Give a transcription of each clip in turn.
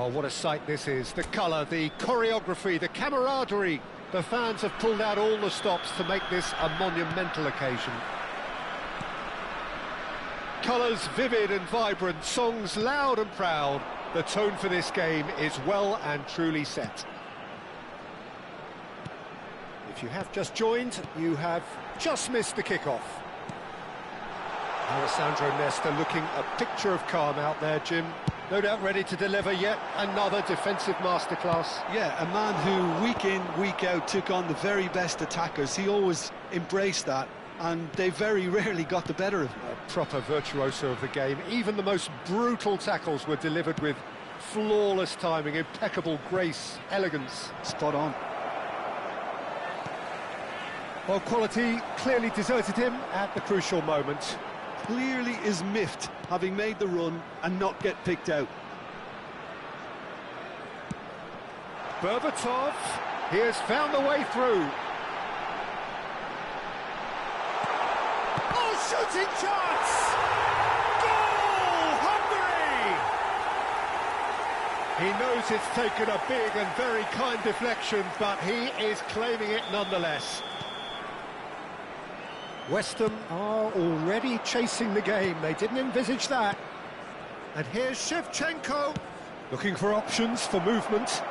Well, what a sight this is. The colour, the choreography, the camaraderie. The fans have pulled out all the stops to make this a monumental occasion. Colours vivid and vibrant, songs loud and proud. The tone for this game is well and truly set. If you have just joined, you have just missed the kickoff. Alessandro Nesta looking a picture of calm out there, Jim. No doubt ready to deliver yet another defensive masterclass. Yeah, a man who week in, week out took on the very best attackers. He always embraced that, and they very rarely got the better of him. A proper virtuoso of the game. Even the most brutal tackles were delivered with flawless timing, impeccable grace, elegance. Spot on. Well, quality clearly deserted him at the crucial moment. Clearly is miffed, having made the run and not get picked out. Berbatov, he has found the way through. Oh, shooting chance! Goal, Hungary! He knows it's taken a big and very kind deflection, but he is claiming it nonetheless. West Ham are already chasing the game. They didn't envisage that. And here's Shevchenko, looking for options for movement.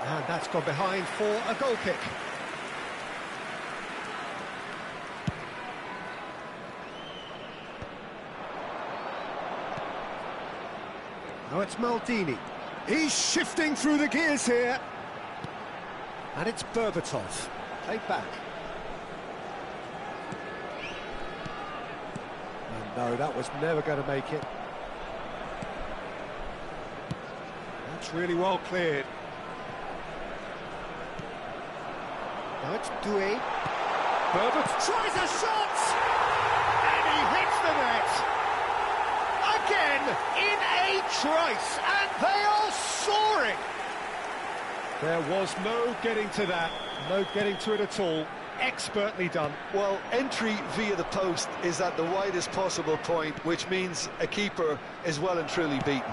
And that's gone behind for a goal kick. Now it's Maldini. He's shifting through the gears here. And it's Berbatov, played back. No, that was never going to make it. That's really well cleared. Now it's Doué. Berbatov tries a shot! And he hits the net! Again, in a trice, and they are soaring! There was no getting to that, no getting to it at all. Expertly done. Well, entry via the post is at the widest possible point, which means a keeper is well and truly beaten.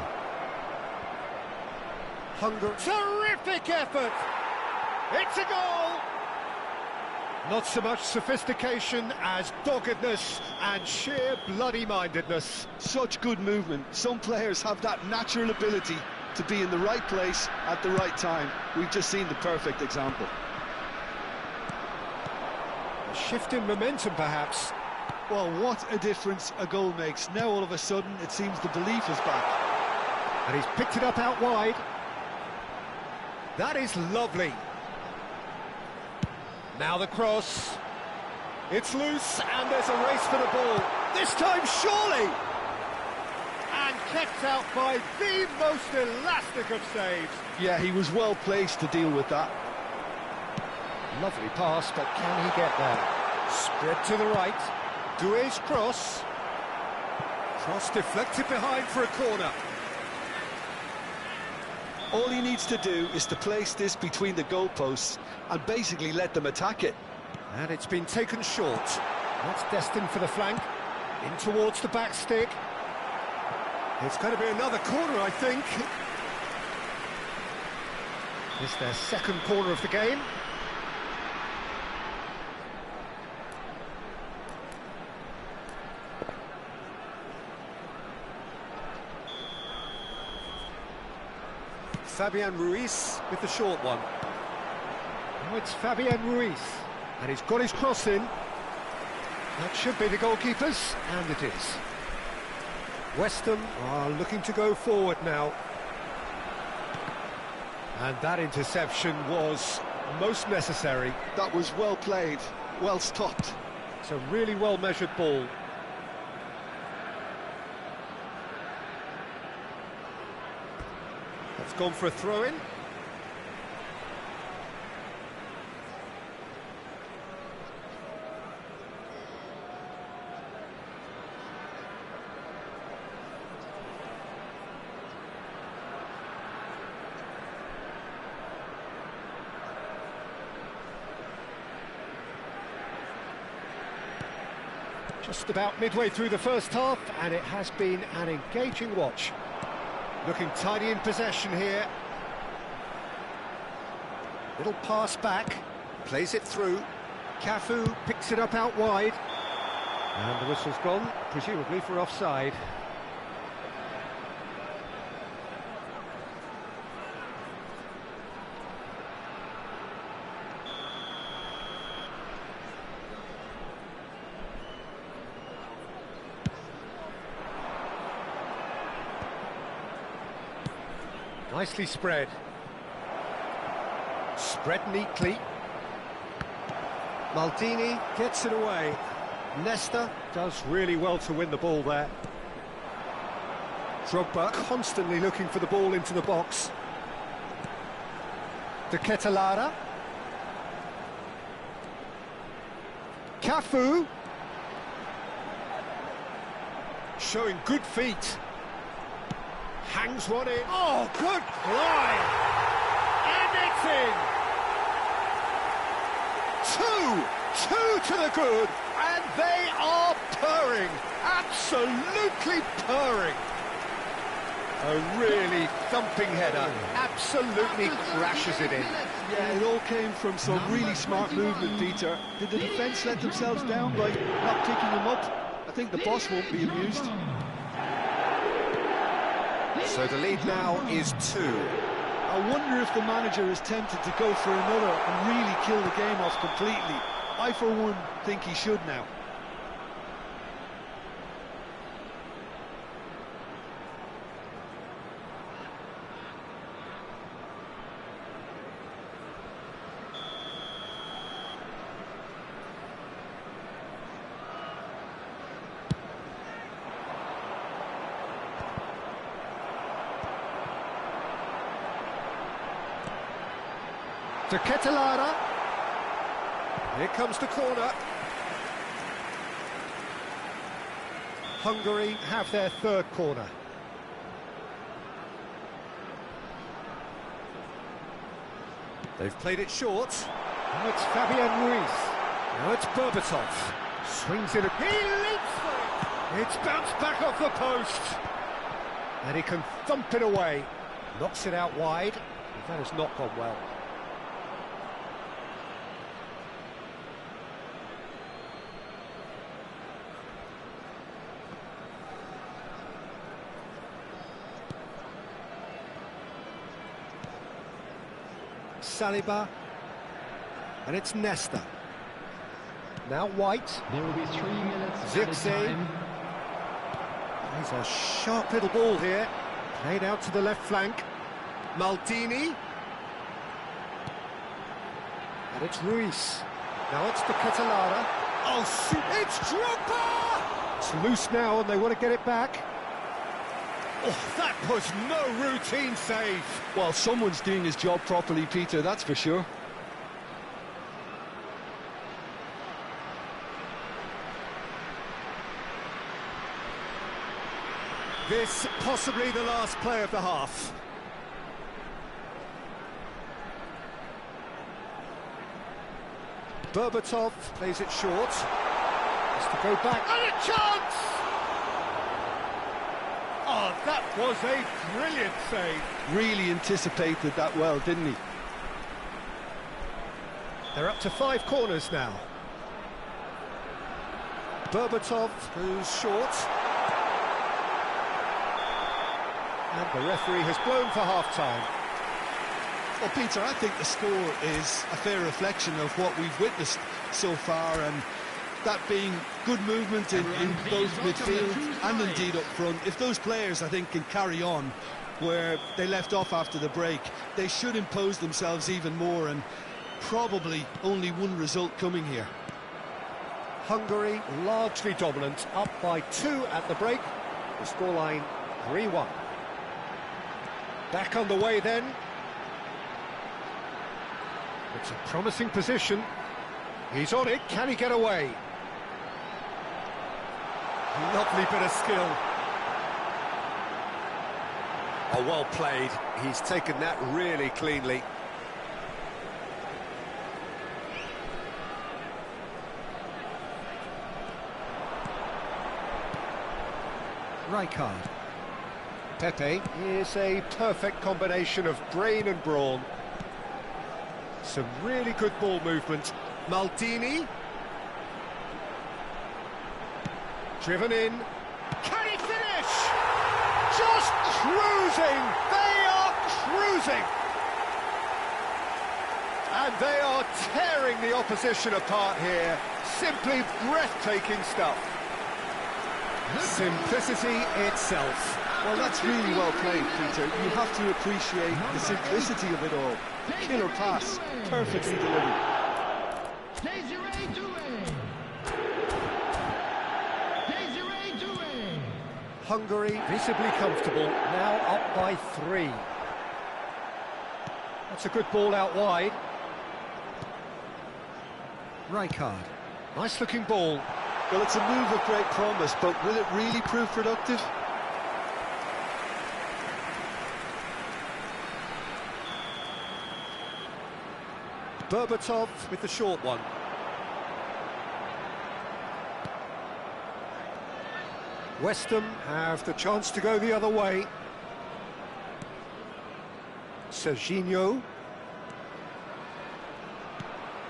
Hungary. Terrific effort! It's a goal! Not so much sophistication as doggedness and sheer bloody-mindedness. Such good movement. Some players have that natural ability to be in the right place at the right time. We've just seen the perfect example. Shift in momentum, perhaps. Well, what a difference a goal makes. Now, all of a sudden, it seems the belief is back. And he's picked it up out wide. That is lovely. Now the cross. It's loose, and there's a race for the ball. This time, surely! And kept out by the most elastic of saves. Yeah, he was well placed to deal with that. Lovely pass, but can he get there? Spread to the right. Doué's cross. Cross deflected behind for a corner. All he needs to do is to place this between the goalposts and basically let them attack it. And it's been taken short. That's destined for the flank. In towards the back stick. It's going to be another corner, I think. It's their second corner of the game. Fabian Ruiz with the short one. Now it's Fabian Ruiz, and he's got his cross in. That should be the goalkeeper's, and it is. West Ham are looking to go forward now. And that interception was most necessary. That was well played, well stopped. It's a really well-measured ball. It's gone for a throw-in. Just about midway through the first half, and it has been an engaging watch. Looking tidy in possession here. Little pass back, plays it through. Cafu picks it up out wide. And the whistle's gone, presumably for offside. Nicely spread. Spread neatly. Maldini gets it away. Nesta does really well to win the ball there. Drogba constantly looking for the ball into the box. De Ketelaere. Cafu. Showing good feet. Hangs one in. Oh, good fly! And it's in! Two to the good, and they are purring, absolutely purring. A really thumping header, absolutely crashes it in. Yeah, it all came from some really smart movement, Peter. Did the defence let themselves down by not picking him up? I think the boss won't be amused. So the lead now is 2. I wonder if the manager is tempted to go for another and really kill the game off completely. I, for one, think he should now. De Ketelaere. Here comes the corner. Hungary have their third corner. They've played it short. Now it's Fabian Ruiz. Now it's Berbatov. Swings it. He leaps for it. It's bounced back off the post. And he can thump it away. Knocks it out wide. That has not gone well. Saliba, and it's Nesta. Now White. There will be 3 minutes. Zirkzee. He's a sharp little ball here. Played out to the left flank. Maldini. And it's Ruiz. Now it's De Ketelaere. Oh, shoot, it's Drogba! It's loose now and they want to get it back. Oh, that was no routine save. Well, someone's doing his job properly, Peter, that's for sure. This possibly the last play of the half. Berbatov plays it short. Has to go back. And a chance! Oh, that was a brilliant save. Really anticipated that well, didn't he? They're up to 5 corners now. Berbatov, who's short. And the referee has blown for half-time. Well, Peter, I think the score is a fair reflection of what we've witnessed so far, and that being good movement in both midfield and indeed up front. If those players, I think, can carry on where they left off after the break, they should impose themselves even more, and probably only one result coming here. Hungary largely dominant, up by 2 at the break. The scoreline 3-1. Back underway then. It's a promising position. He's on it. Can he get away? Lovely bit of skill. Oh, well played. He's taken that really cleanly. Rijkaard. Pepe is a perfect combination of brain and brawn. Some really good ball movement. Maldini. Driven in. Can he finish? Just cruising! They are cruising! And they are tearing the opposition apart here. Simply breathtaking stuff. Simplicity itself. Well, that's really well played, Peter. You have to appreciate the simplicity of it all. Killer pass, perfectly delivered. Hungary visibly comfortable, now up by 3. That's a good ball out wide. Rijkaard. Nice looking ball. Well, it's a move of great promise, but will it really prove productive? Berbatov with the short one. West Ham have the chance to go the other way. Serginho.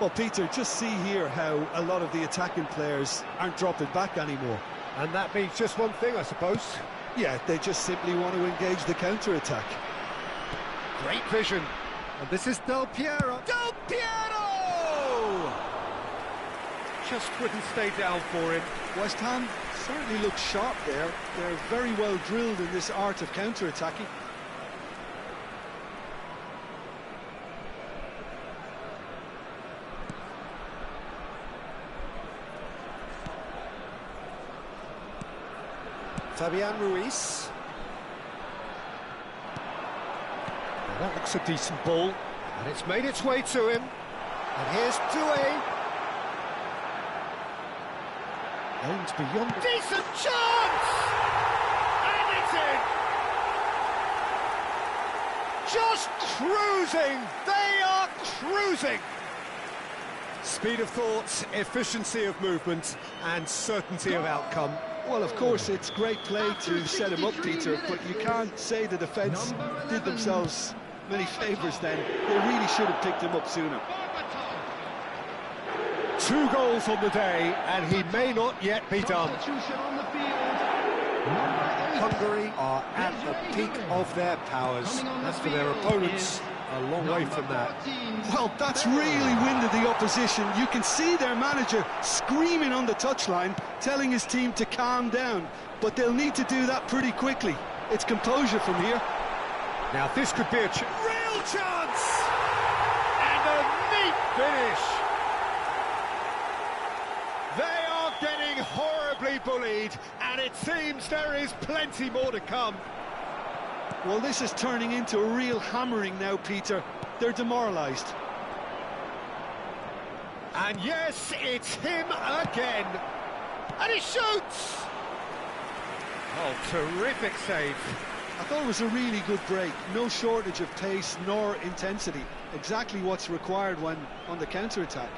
Well, Peter, just see here how a lot of the attacking players aren't dropping back anymore. And that means just one thing, I suppose. Yeah, they just simply want to engage the counter-attack. Great vision. And this is Del Piero. Del Piero! Just wouldn't stay down for him. West Ham certainly look sharp there. They're very well drilled in this art of counter-attacking. Fabian Ruiz. Now that looks a decent ball, and it's made its way to him. And here's Doué. Aims beyond. Decent chance! And it's in! Just cruising! They are cruising! Speed of thought, efficiency of movement, and certainty of outcome. Well, of course, it's great play to set him up, Peter, but you can't say the defence did themselves many favours then. They really should have picked him up sooner. 2 goals on the day, and he may not yet be done. Hungary are at the peak of their powers. As for their opponents, a long way from that. Well, that's really winded the opposition. You can see their manager screaming on the touchline, telling his team to calm down. But they'll need to do that pretty quickly. It's composure from here. Now, this could be a real chance! And a neat finish! They are getting horribly bullied, and it seems there is plenty more to come. Well, this is turning into a real hammering now, Peter. They're demoralised. And yes, it's him again. And he shoots! Oh, terrific save. I thought it was a really good break. No shortage of pace nor intensity. Exactly what's required when on the counter-attack.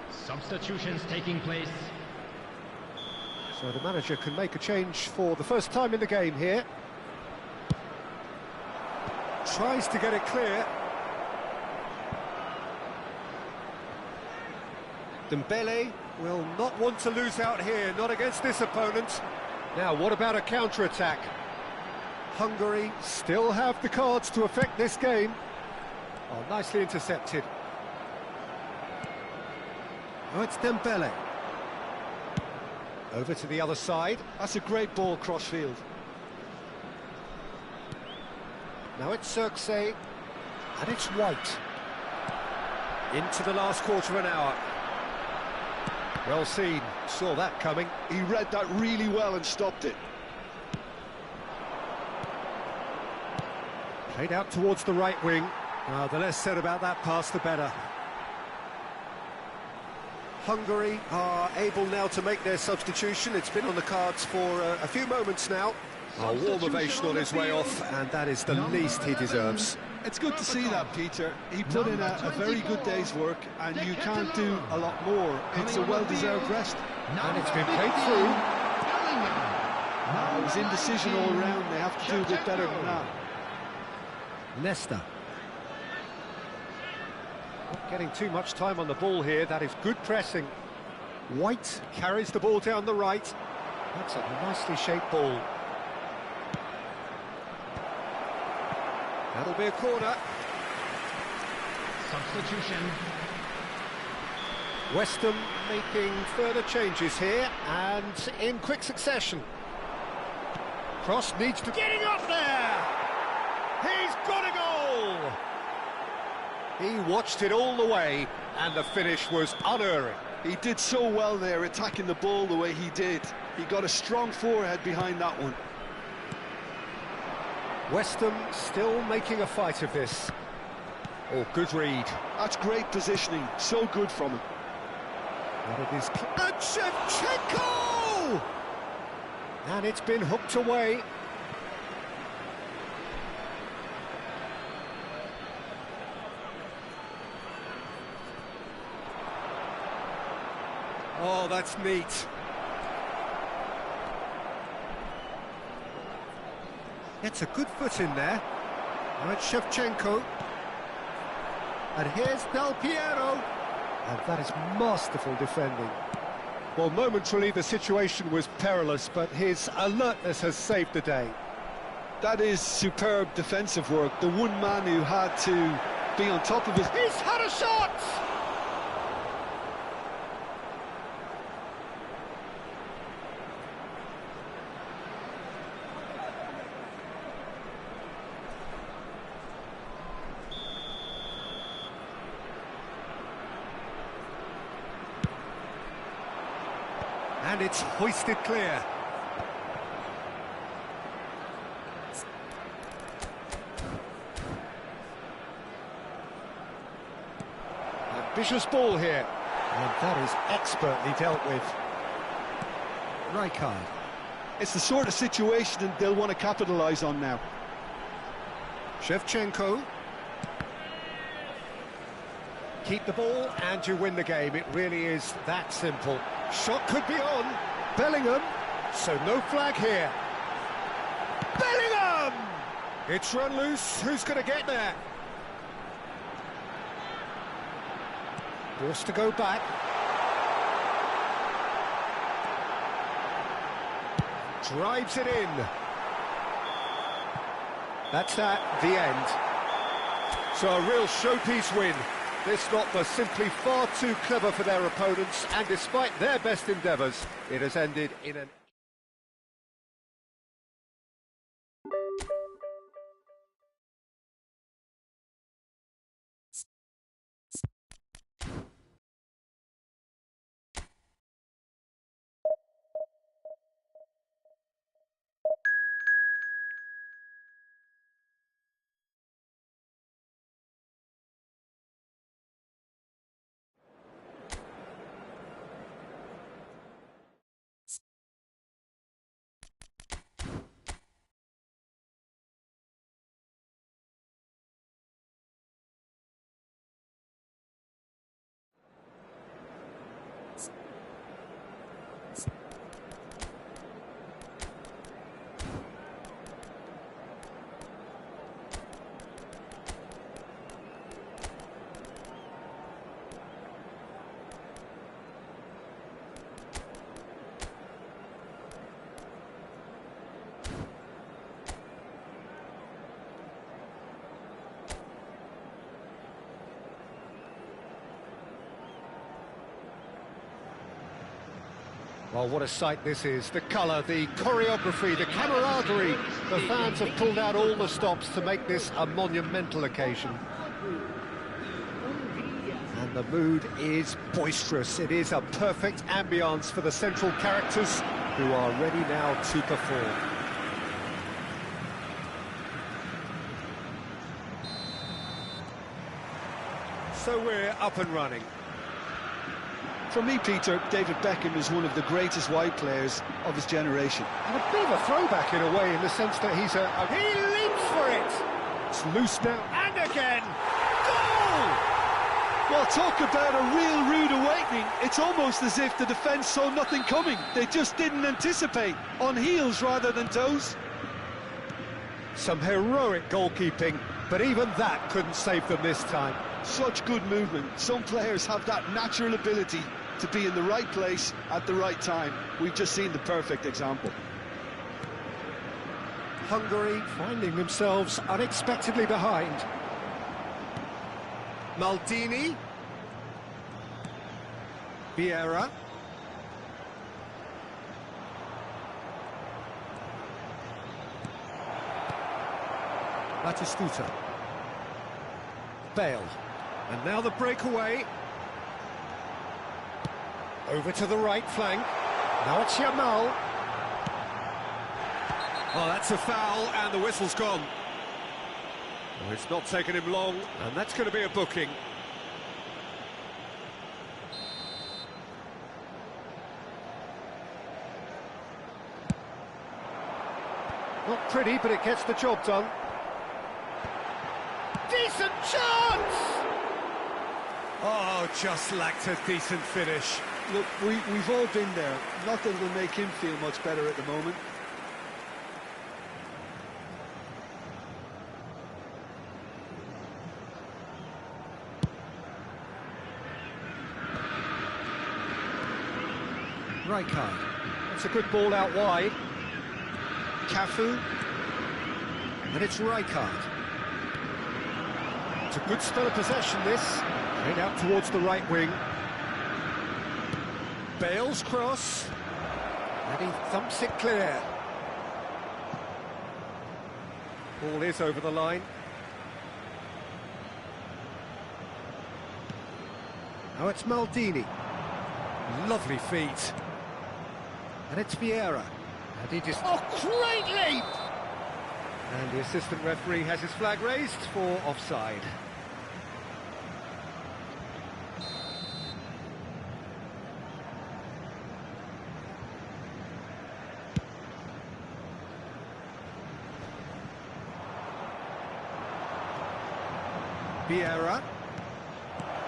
Substitutions taking place. So the manager can make a change for the first time in the game here. Tries to get it clear. Dembele will not want to lose out here, not against this opponent. Now, what about a counter-attack? Hungary still have the cards to affect this game. Oh, nicely intercepted. Oh, it's Dembele. Over to the other side. That's a great ball cross-field. Now it's Xerxes, and it's White. Into the last quarter of an hour. Well seen, saw that coming. He read that really well and stopped it. Played out towards the right wing. The less said about that pass, the better. Hungary are able now to make their substitution. It's been on the cards for a few moments now. A warm ovation on his way off, and that is the least he deserves. It's good to see that, Peter. He put in a very good day's work, and you can't do a lot more. It's a well-deserved rest. And it's been played through. It was indecision all around. They have to do a bit better than that. Nesta. Not getting too much time on the ball here. That is good pressing. White carries the ball down the right. That's a nicely shaped ball. That'll be a corner. Substitution. West Ham making further changes here, and in quick succession. Cross needs to... Getting up there! He's got a goal! He watched it all the way, and the finish was unerring. He did so well there, attacking the ball the way he did. He got a strong forehead behind that one. West Ham still making a fight of this. Oh, good read. That's great positioning, so good from him. What it is... And Shevchenko! And it's been hooked away. Oh, that's neat. It's a good foot in there. Now it's Shevchenko. And here's Del Piero. And that is masterful defending. Well, momentarily the situation was perilous, but his alertness has saved the day. That is superb defensive work. The one man who had to be on top of his... He's had a shot! And it's hoisted clear. Ambitious ball here. And that is expertly dealt with. Rijkaard. It's the sort of situation that they'll want to capitalise on now. Shevchenko. Keep the ball and you win the game. It really is that simple. Shot could be on. Bellingham. So no flag here. Bellingham! It's run loose. Who's going to get there? Forced to go back. Drives it in. That's that, the end. So a real showpiece win. This lot was simply far too clever for their opponents, and despite their best endeavours, it has ended in an... Well, what a sight this is. The colour, the choreography, the camaraderie. The fans have pulled out all the stops to make this a monumental occasion. And the mood is boisterous. It is a perfect ambience for the central characters who are ready now to perform. So we're up and running. For me, Peter, David Beckham is one of the greatest wide players of his generation. And a bit of a throwback in a way, in the sense that he's he leaps for it! It's loose now, and again! Goal! Well, talk about a real rude awakening. It's almost as if the defence saw nothing coming. They just didn't anticipate, on heels rather than toes. Some heroic goalkeeping, but even that couldn't save them this time. Such good movement. Some players have that natural ability to be in the right place at the right time. We've just seen the perfect example. Hungary finding themselves unexpectedly behind. Maldini. Vieira. Batistuta. Bale. And now the breakaway. Over to the right flank. Now it's Yamal. Oh, that's a foul, and the whistle's gone. Oh, it's not taken him long, and that's going to be a booking. Not pretty, but it gets the job done. Decent chance! Oh, just lacked a decent finish. Look, we've all been there. Nothing will make him feel much better at the moment. Rijkaard. It's a good ball out wide. Cafu. And it's Rijkaard. It's a good spell of possession, this. Straight out towards the right wing. Bale's cross. And he thumps it clear. Ball is over the line. Now it's Maldini. Lovely feet. And it's Vieira. And he just... Oh, great leap! And the assistant referee has his flag raised for offside. Vieira.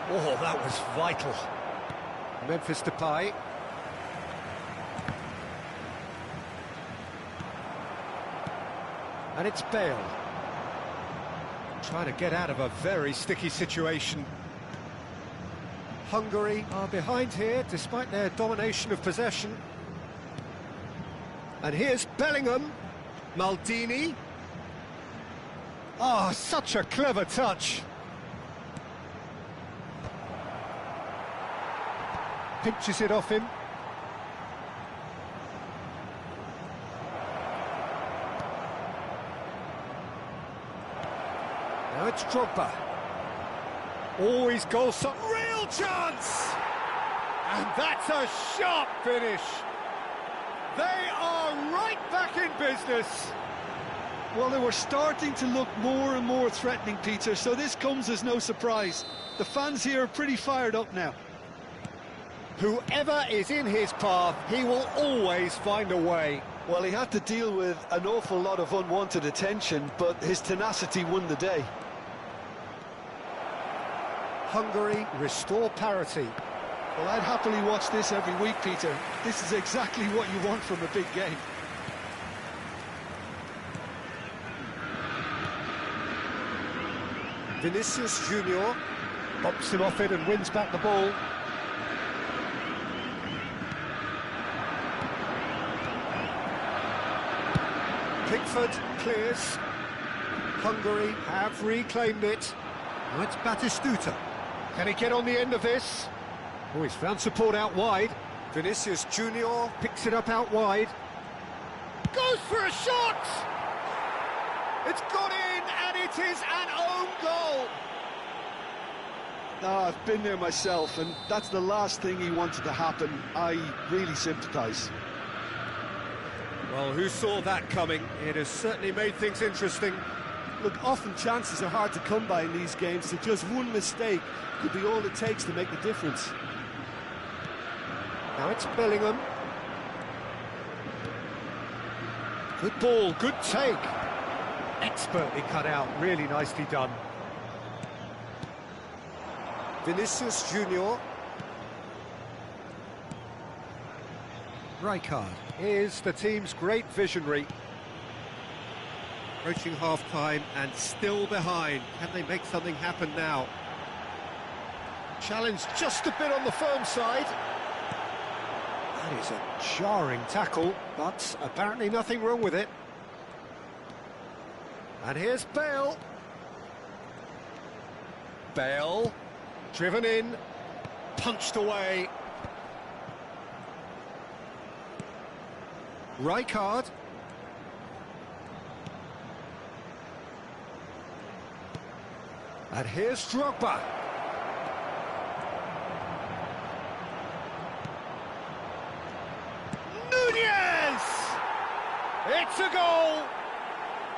Oh, that was vital. Memphis Depay. And it's Bale. Trying to get out of a very sticky situation. Hungary are behind here, despite their domination of possession. And here's Bellingham. Maldini. Oh, such a clever touch. Pinches it off him. Now it's Drogba. Always goal shot. Real chance! And that's a sharp finish. They are right back in business. Well, they were starting to look more and more threatening, Peter, so this comes as no surprise. The fans here are pretty fired up now. Whoever is in his path, he will always find a way. Well, he had to deal with an awful lot of unwanted attention, but his tenacity won the day. Hungary restore parity. Well, I'd happily watch this every week, Peter. This is exactly what you want from a big game. Vinicius Junior bumps him off it and wins back the ball. Pickford clears. Hungary have reclaimed it. Now it's Batistuta. Can he get on the end of this? Oh, he's found support out wide. Vinicius Junior picks it up out wide. Goes for a shot! It's gone in, and it is an own goal! I've been there myself, and that's the last thing he wanted to happen. I really sympathise. Well, who saw that coming? It has certainly made things interesting. Look, often chances are hard to come by in these games, so just one mistake could be all it takes to make the difference. Now it's Bellingham. Good ball, good take. Expertly cut out, really nicely done. Vinicius Junior. Rijkaard. Here's the team's great visionary. Approaching half-time and still behind. Can they make something happen now? Challenge just a bit on the firm side. That is a jarring tackle, but apparently nothing wrong with it. And here's Bale. Bale, driven in, punched away. Rijkaard. And here's Drogba. Nunez! It's a goal!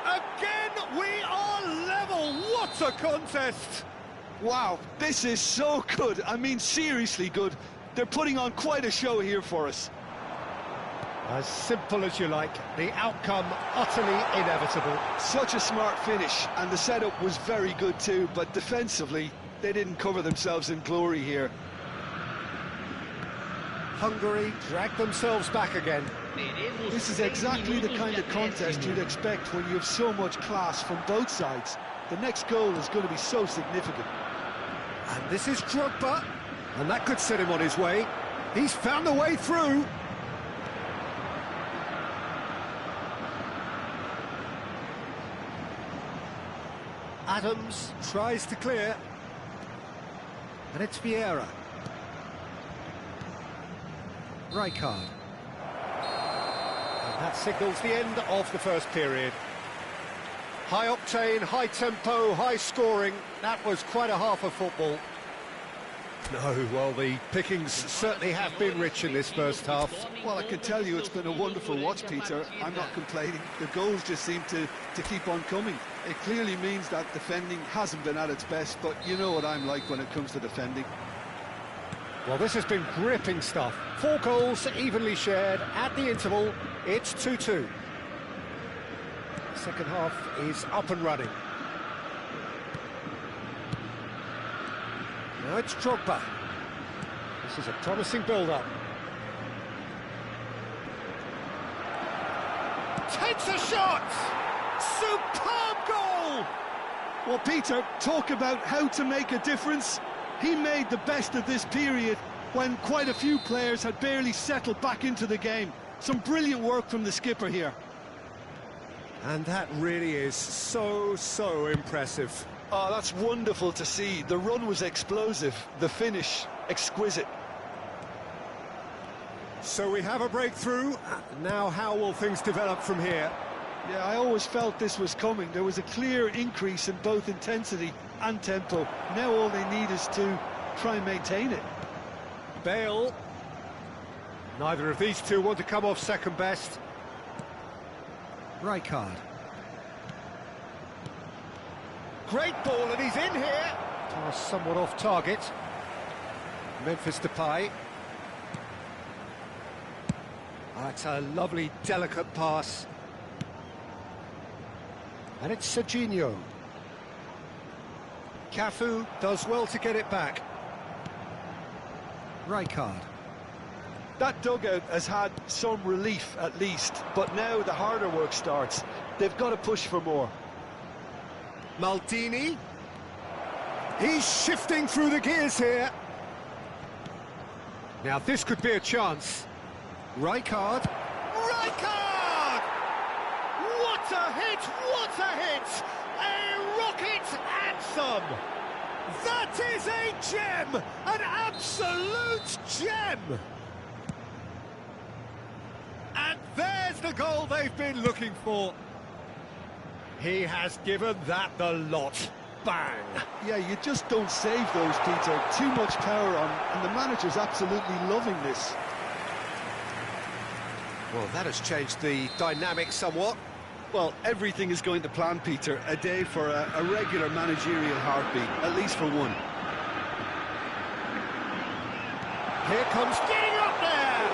Again, we are level. What a contest! Wow, this is so good. I mean, seriously good. They're putting on quite a show here for us. As simple as you like, the outcome utterly inevitable. Such a smart finish, and the setup was very good too, but defensively, they didn't cover themselves in glory here. Hungary dragged themselves back again. This is exactly the kind of contest you'd expect when you have so much class from both sides. The next goal is going to be so significant. And this is Drogba, and that could set him on his way. He's found the way through. Adams tries to clear. And it's Vieira. Rijkaard. And that signals the end of the first period. High octane, high tempo, high scoring. That was quite a half of football. No, well, the pickings certainly have been rich in this first half. Well, I can tell you it's been a wonderful watch, Peter. I'm not complaining. The goals just seem to keep on coming. It clearly means that defending hasn't been at its best, but you know what I'm like when it comes to defending. Well, this has been gripping stuff. 4 goals evenly shared at the interval. It's 2-2. Second half is up and running. Now it's Drogba. This is a promising build-up. Takes a shot! Superb goal! Well, Peter, talk about how to make a difference. He made the best of this period when quite a few players had barely settled back into the game. Some brilliant work from the skipper here. And that really is so impressive. Oh, that's wonderful to see. The run was explosive, the finish exquisite. So we have a breakthrough. Now how will things develop from here? Yeah, I always felt this was coming. There was a clear increase in both intensity and tempo. Now all they need is to try and maintain it. Bale. Neither of these two want to come off second best. Rijkaard. Great ball, and he's in here. Pass somewhat off target. Memphis Depay. That's a lovely, delicate pass. And it's Serginho. Cafu does well to get it back. Rijkaard. That dugout has had some relief at least, but now the harder work starts. They've got to push for more. Maldini. He's shifting through the gears here. Now this could be a chance. Rijkaard. Rijkaard! What a hit! What a hit! A rocket anthem! That is a gem! An absolute gem! And there's the goal they've been looking for. He has given that the lot. Bang! Yeah, you just don't save those, Peter. Too much power on, and the manager's absolutely loving this. Well, that has changed the dynamic somewhat. Well, everything is going to plan, Peter. A day for a regular managerial heartbeat, at least for one. Here comes getting up there!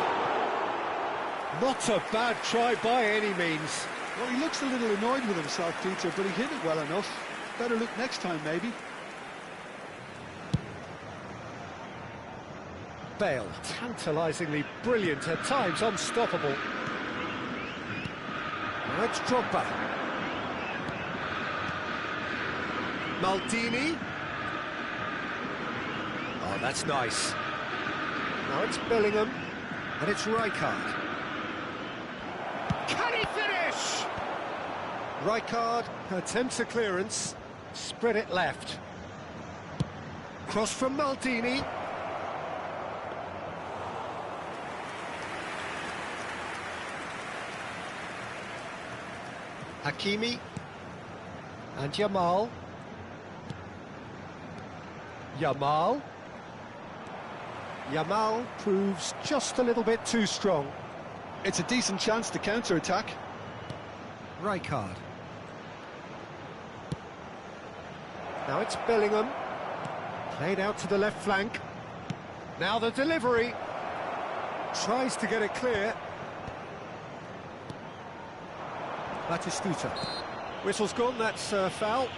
Not a bad try by any means. Well, he looks a little annoyed with himself, Peter, but he hit it well enough. Better look next time, maybe. Bale, tantalisingly brilliant, at times unstoppable. Now it's Drogba. Maldini. Oh, that's nice. Now it's Bellingham, and it's Rijkaard. Can he finish? Rijkaard attempts a clearance, spread it left. Cross from Maldini. Hakimi and Yamal. Yamal proves just a little bit too strong. It's a decent chance to counter-attack. Rijkaard. Now it's Bellingham. Played out to the left flank. Now the delivery. Tries to get it clear. Batistuta. Whistle's gone, that's foul.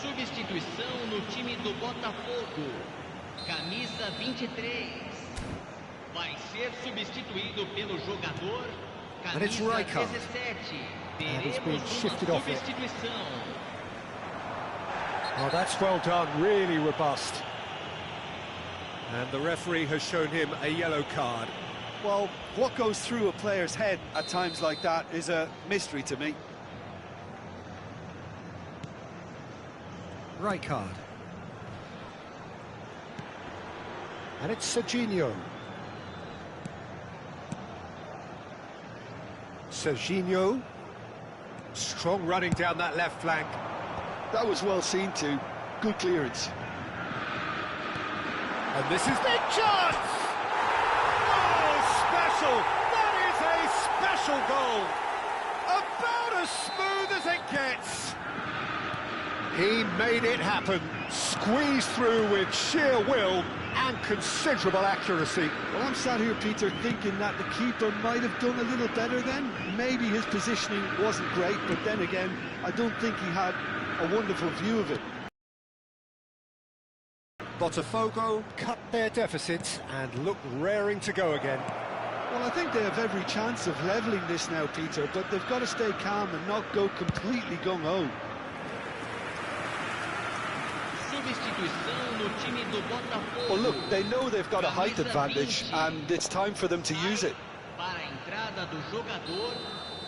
Substituição no time do Botafogo. Camisa 23. Vai ser substituído pelo jogador And it's camisa Rijkaard. 17. And he's Teremos been uma shifted off it. substituição. Oh, that's well done, really robust. And the referee has shown him a yellow card. Well, what goes through a player's head at times like that is a mystery to me. Rijkaard. And it's Serginho. Serginho. Strong running down that left flank. That was well seen too. Good clearance. And this is big chance! Oh, special! That is a special goal! About as smooth as it gets. He made it happen. Squeezed through with sheer will and considerable accuracy. Well, I'm sat here, Peter, thinking that the keeper might have done a little better then. Maybe his positioning wasn't great, but then again, I don't think he had a wonderful view of it. Botafogo cut their deficit and look raring to go again. Well, I think they have every chance of levelling this now, Peter, but they've got to stay calm and not go completely gung-ho. Substituição no time do Botafogo. Well, look, they know they've got a height Camisa advantage, 20. and it's time for them to use it. Para a entrada do jogador,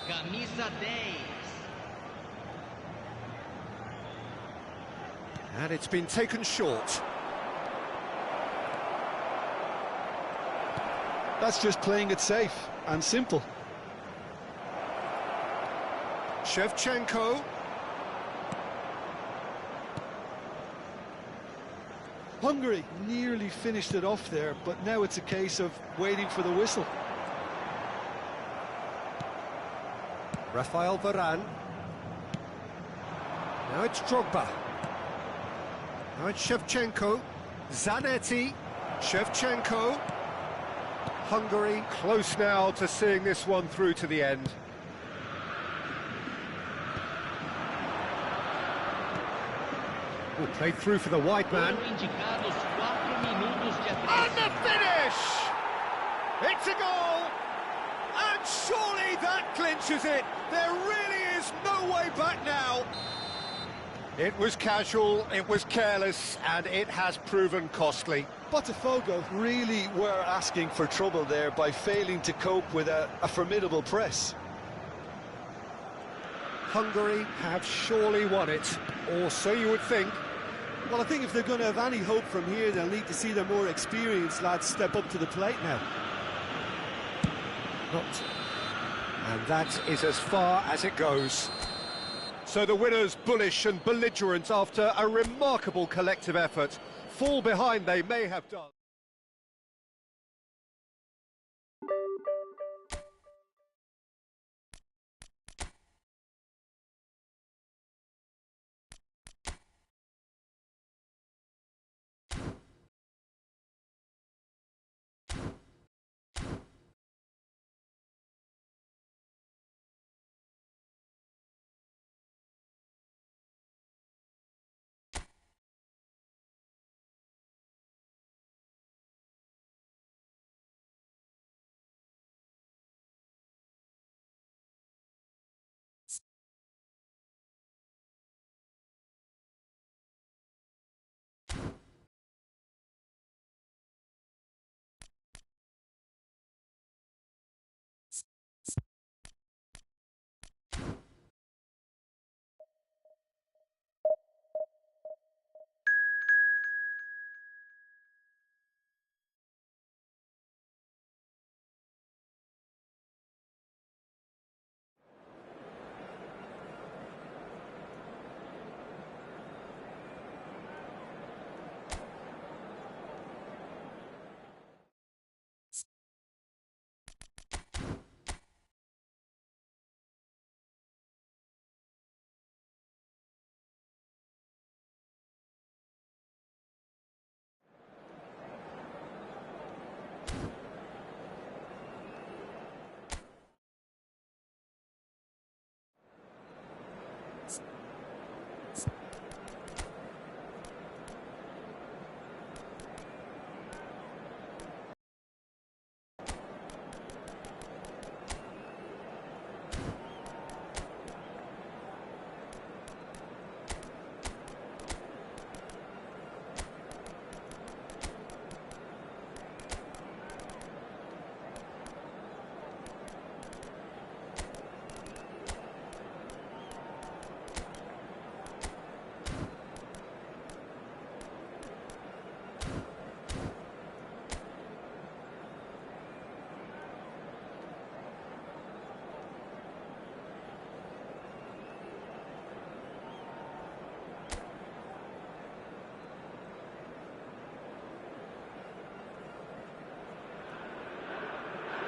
camisa 10. And it's been taken short. That's just playing it safe and simple. Shevchenko. Hungary nearly finished it off there, but now it's a case of waiting for the whistle. Rafael Varane. Now it's Drogba. Now it's Shevchenko. Zanetti. Shevchenko. Hungary close now to seeing this one through to the end. Oh, played through for the white man. Foram indicados 4 minutos de And the acréscimo. finish! It's a goal! And surely that clinches it! There really is no way back now! It was casual, it was careless, and it has proven costly. Botafogo really were asking for trouble there by failing to cope with a formidable press. Hungary have surely won it, or so you would think. Well, I think if they're going to have any hope from here, they'll need to see their more experienced lads step up to the plate now. Not. And that is as far as it goes. So the winners bullish and belligerent after a remarkable collective effort. Fall behind they may have done.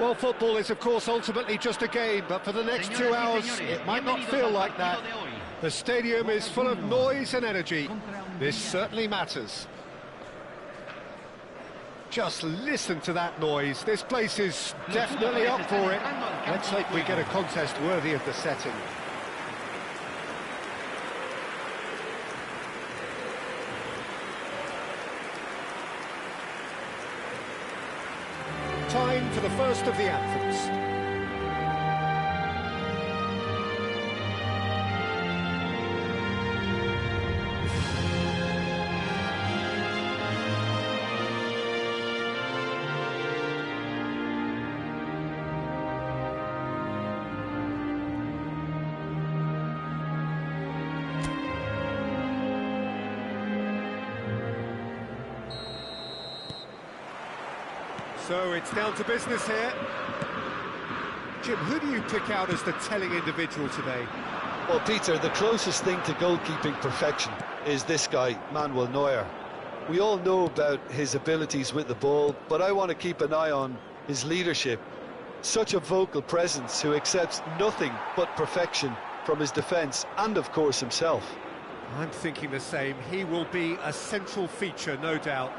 Well, football is, of course, ultimately just a game, but for the next 2 hours, it might not feel like that. The stadium is full of noise and energy. This certainly matters. Just listen to that noise. This place is definitely up for it. Let's hope we get a contest worthy of the setting. Time for the first of the anthems. So it's down to business here. Jim, who do you pick out as the telling individual today? Well, Peter, the closest thing to goalkeeping perfection is this guy, Manuel Neuer. We all know about his abilities with the ball, but I want to keep an eye on his leadership. Such a vocal presence who accepts nothing but perfection from his defence and, of course, himself. I'm thinking the same. He will be a central feature, no doubt.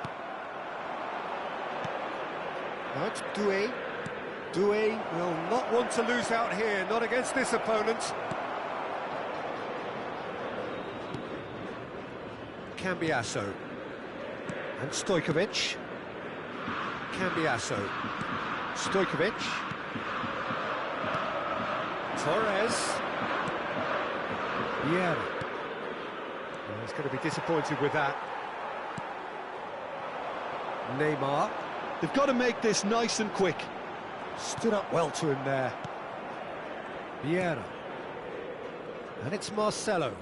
Now it's Doué. Doué will not want to lose out here, not against this opponent. Cambiasso. And Stojkovic. Cambiasso. Stojkovic. Torres. Yeah. Well, he's going to be disappointed with that. Neymar. They've got to make this nice and quick. Stood up well to him there. Vieira. And it's Marcelo.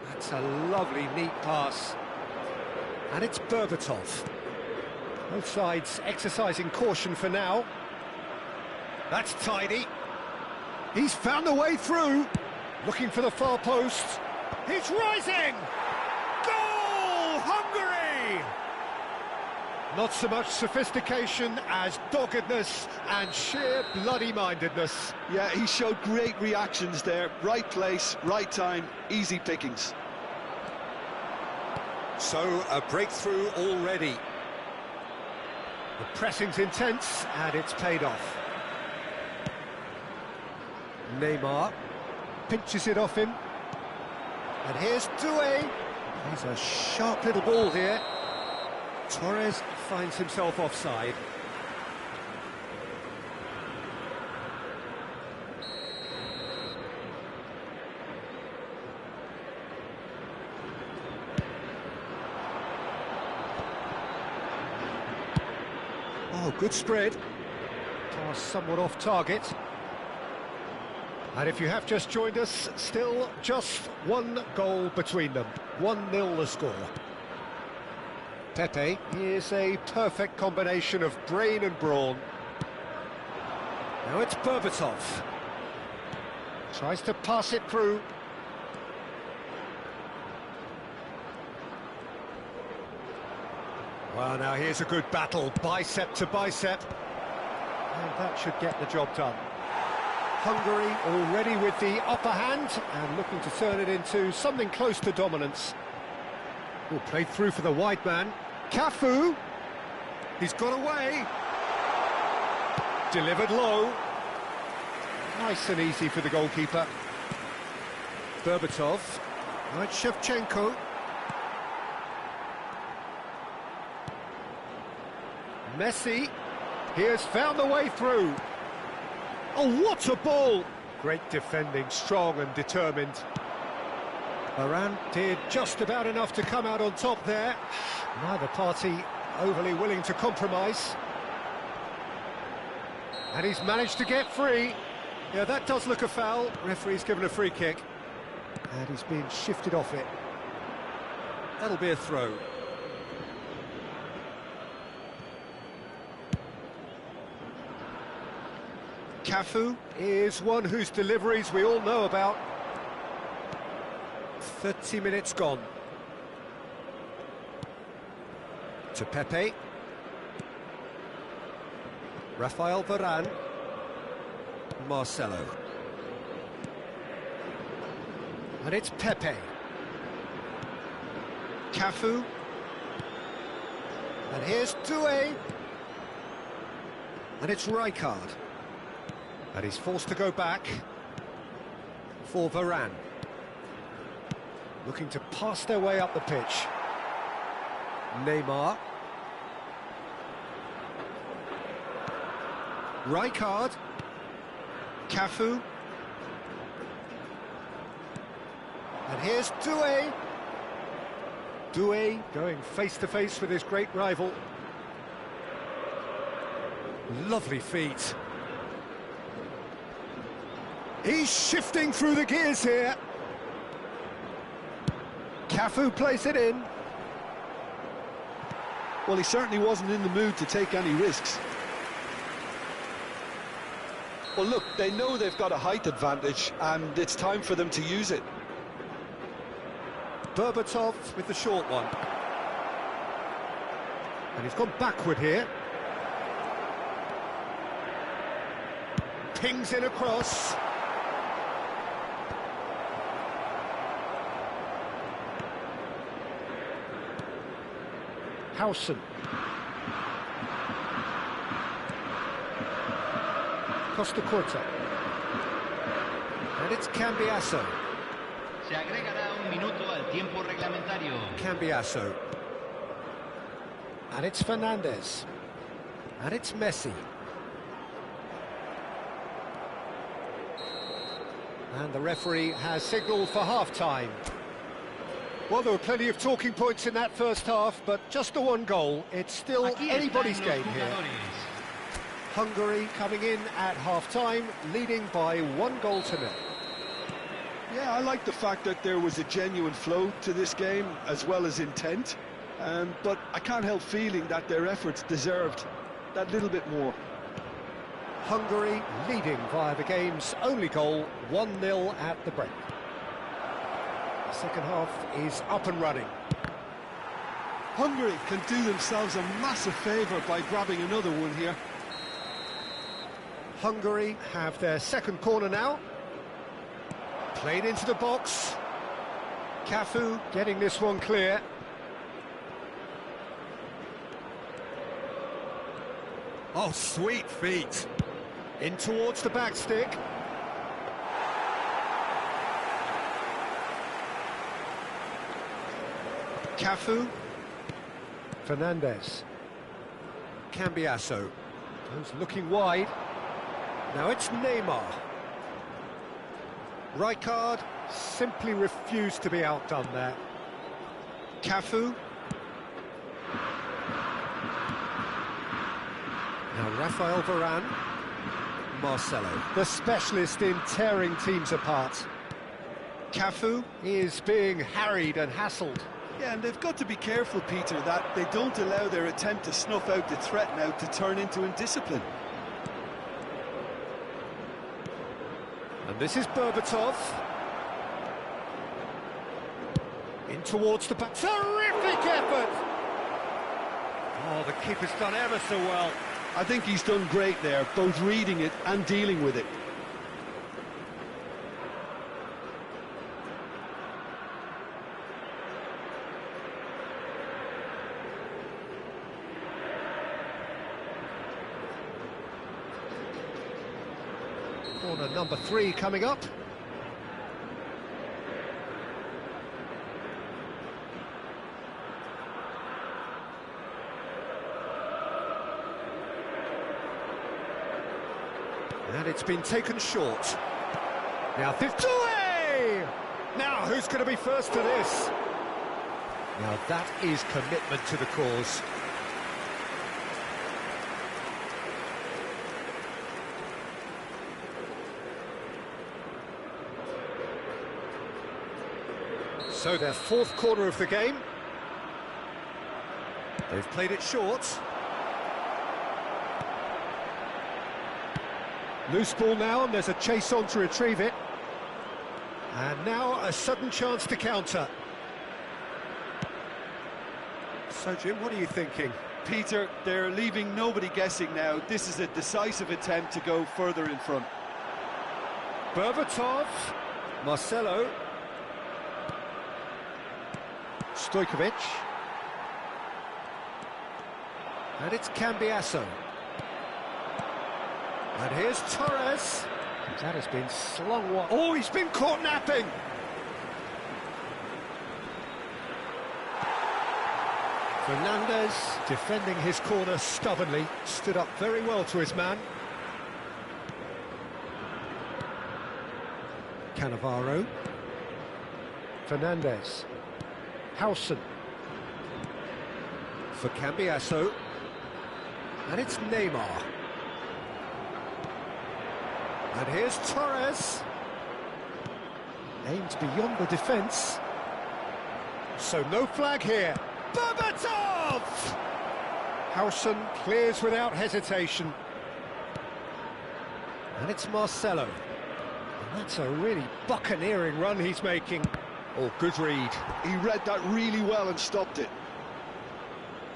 That's a lovely, neat pass. And it's Berbatov. Both sides exercising caution for now. That's tidy. He's found the way through. Looking for the far post. He's rising! Goal! Hungary! Not so much sophistication as doggedness and sheer bloody-mindedness. Yeah, he showed great reactions there. Right place, right time, easy pickings. So, a breakthrough already. The pressing's intense, and it's paid off. Neymar pinches it off him. And here's Doué. He's a sharp little ball here. Torres finds himself offside. Oh, good spread. Pass somewhat off target. And if you have just joined us, still just one goal between them. 1-0 the score. Pepe is a perfect combination of brain and brawn. Now it's Berbatov. Tries to pass it through. Well, now here's a good battle, bicep to bicep. And that should get the job done. Hungary already with the upper hand and looking to turn it into something close to dominance. Oh, played through for the wide man. Cafu. He's got away. Delivered low. Nice and easy for the goalkeeper. Berbatov. Right, Shevchenko. Messi. He has found the way through. Oh, what a ball! Great defending, strong and determined. Varane did just about enough to come out on top there. Neither party overly willing to compromise. And he's managed to get free. Yeah, that does look a foul. Referee's given a free kick. And he's being shifted off it. That'll be a throw. Cafu is one whose deliveries we all know about. 30 minutes gone. To Pepe. Rafael Varane. Marcelo. And it's Pepe. Cafu. And here's Doué. And it's Rijkaard. And he's forced to go back for Varane. Looking to pass their way up the pitch. Neymar. Rijkaard. Cafu. And here's Doué. Doué going face-to-face with his great rival. Lovely feet. He's shifting through the gears here. Cafu plays it in. Well, he certainly wasn't in the mood to take any risks. Well, look, they know they've got a height advantage, and it's time for them to use it. Berbatov with the short one. And he's gone backward here. Pings in across. Howson. Costa Curta. And it's Cambiasso. Se agregará un minuto al tiempo reglamentario. Cambiasso. And it's Fernandes. And it's Messi. And the referee has signalled for half-time. Well, there were plenty of talking points in that first half, but just the one goal. It's still anybody's game here. Hungary coming in at half-time, leading by 1-0. Yeah, I like the fact that there was a genuine flow to this game, as well as intent. But I can't help feeling that their efforts deserved that little bit more. Hungary leading via the game's only goal, 1-0 at the break. The second half is up and running. Hungary can do themselves a massive favour by grabbing another one here. Hungary have their second corner now. Played into the box. Cafu getting this one clear. Oh, sweet feet. In towards the back stick. Cafu. Fernandes. Cambiasso. Goes looking wide. Now it's Neymar. Rijkaard simply refused to be outdone there. Cafu. Now Rafael Varane. Marcelo, the specialist in tearing teams apart. Cafu is being harried and hassled. Yeah, and they've got to be careful, Peter, that they don't allow their attempt to snuff out the threat now to turn into indiscipline. And this is Berbatov. In towards the back. Terrific effort! Oh, the keeper's done ever so well. I think he's done great there, both reading it and dealing with it. Corner number 3 coming up. And it's been taken short. Now Doué! Now who's going to be first to this? Now that is commitment to the cause. So their fourth corner of the game. They've played it short. Loose ball now, and there's a chase on to retrieve it. And now a sudden chance to counter. So, Jim, what are you thinking? Peter, they're leaving nobody guessing now. This is a decisive attempt to go further in front. Berbatov, Marcelo, Stojkovic, and it's Cambiasso. And here's Torres. That has been slung wide. Oh, he's been caught napping. Fernandez, defending his corner stubbornly, stood up very well to his man. Cannavaro. Fernandez. Howson. For Cambiasso. And it's Neymar. And here's Torres. Aimed beyond the defence. So no flag here. Berbatov! Howson clears without hesitation. And it's Marcelo. And that's a really buccaneering run he's making. Oh, good read. He read that really well and stopped it.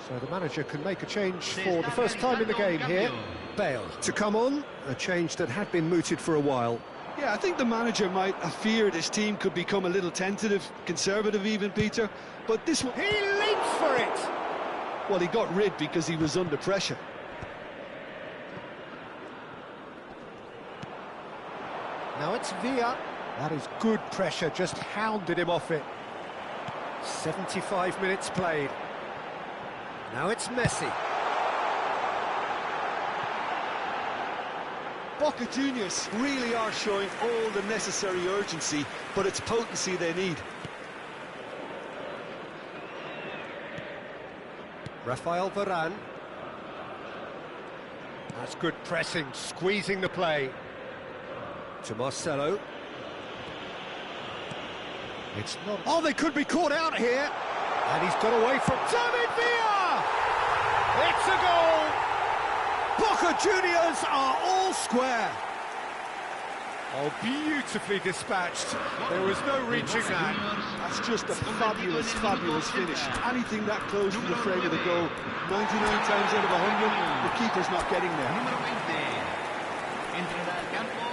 So the manager can make a change for the first time in the game here. Bale to come on, a change that had been mooted for a while. Yeah, I think the manager might have feared his team could become a little tentative, conservative even, Peter. But this one... He leaps for it! Well, he got rid because he was under pressure. Now it's Villa. That is good pressure, just hounded him off it. 75 minutes played. Now it's Messi. Boca Juniors really are showing all the necessary urgency, but it's potency they need. Rafael Varane. That's good pressing, squeezing the play. To Marcelo. It's not... Oh, they could be caught out here. And he's got away from... David Villa! It's a goal! Boca Juniors are all square. Oh, beautifully dispatched. There was no reaching that. That's just a fabulous, fabulous finish. Anything that close to the frame of the goal, 99 times out of 100, the keeper's not getting there. Número 20. Entrará al campo.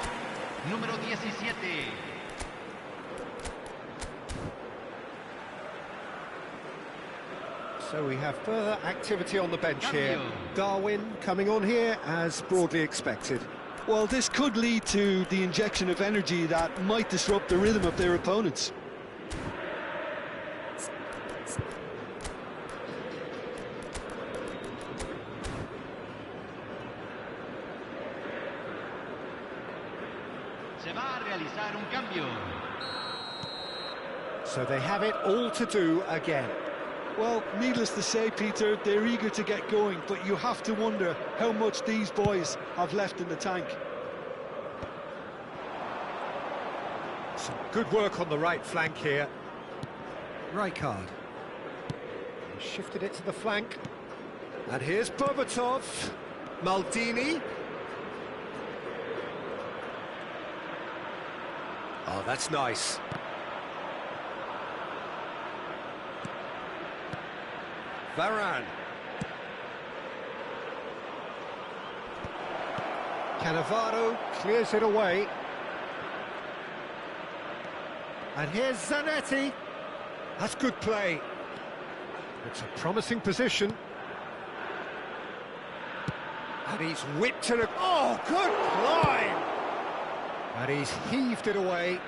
Número 17. So we have further activity on the bench here. Darwin coming on here as broadly expected. Well, this could lead to the injection of energy that might disrupt the rhythm of their opponents. Se va a realizar un cambio. So they have it all to do again. Well, needless to say, Peter, they're eager to get going, but you have to wonder how much these boys have left in the tank. Some good work on the right flank here. Rijkaard. Shifted it to the flank. And here's Berbatov. Maldini. Oh, that's nice. Varane. Cannavaro clears it away. And here's Zanetti. That's good play. It's a promising position. And he's whipped it. Oh, good climb! And he's heaved it away.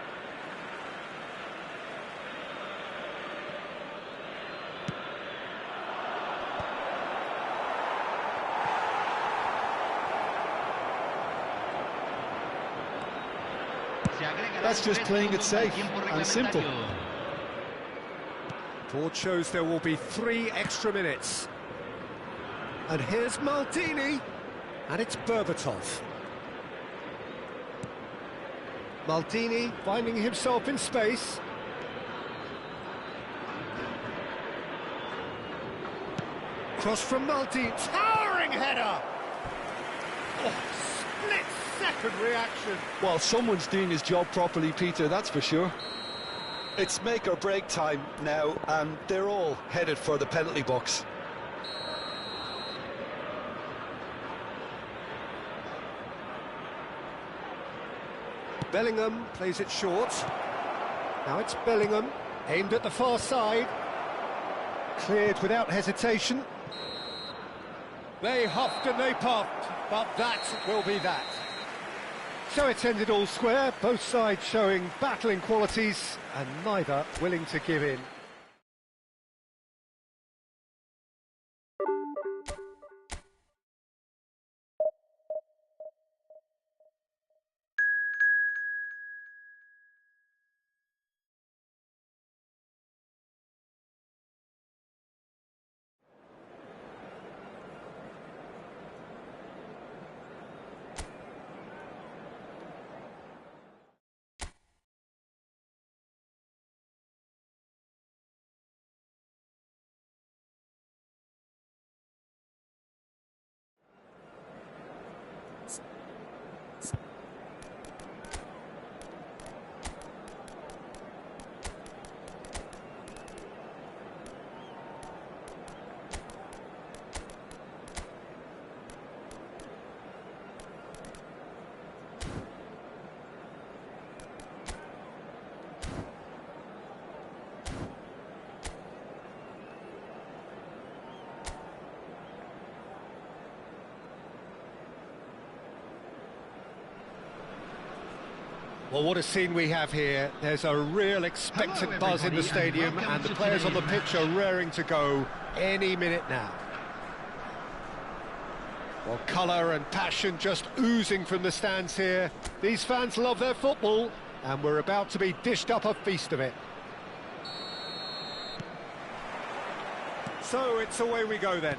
That's just playing it safe and simple. Board shows there will be 3 extra minutes. And here's Maldini. And it's Berbatov. Maldini finding himself in space. Cross from Maldini. Towering header! Oh, split-second reaction. Well, someone's doing his job properly, Peter, that's for sure. It's make or break time now, and they're all headed for the penalty box. Bellingham plays it short. Now it's Bellingham, aimed at the far side. Cleared without hesitation. They huffed and they puffed, but that will be that. So it's ended all square, both sides showing battling qualities and neither willing to give in. Well, what a scene we have here. There's a real expectant buzz in the stadium, and the players on the pitch are raring to go any minute now. Well, colour and passion just oozing from the stands here. These fans love their football, and we're about to be dished up a feast of it. So it's away we go then.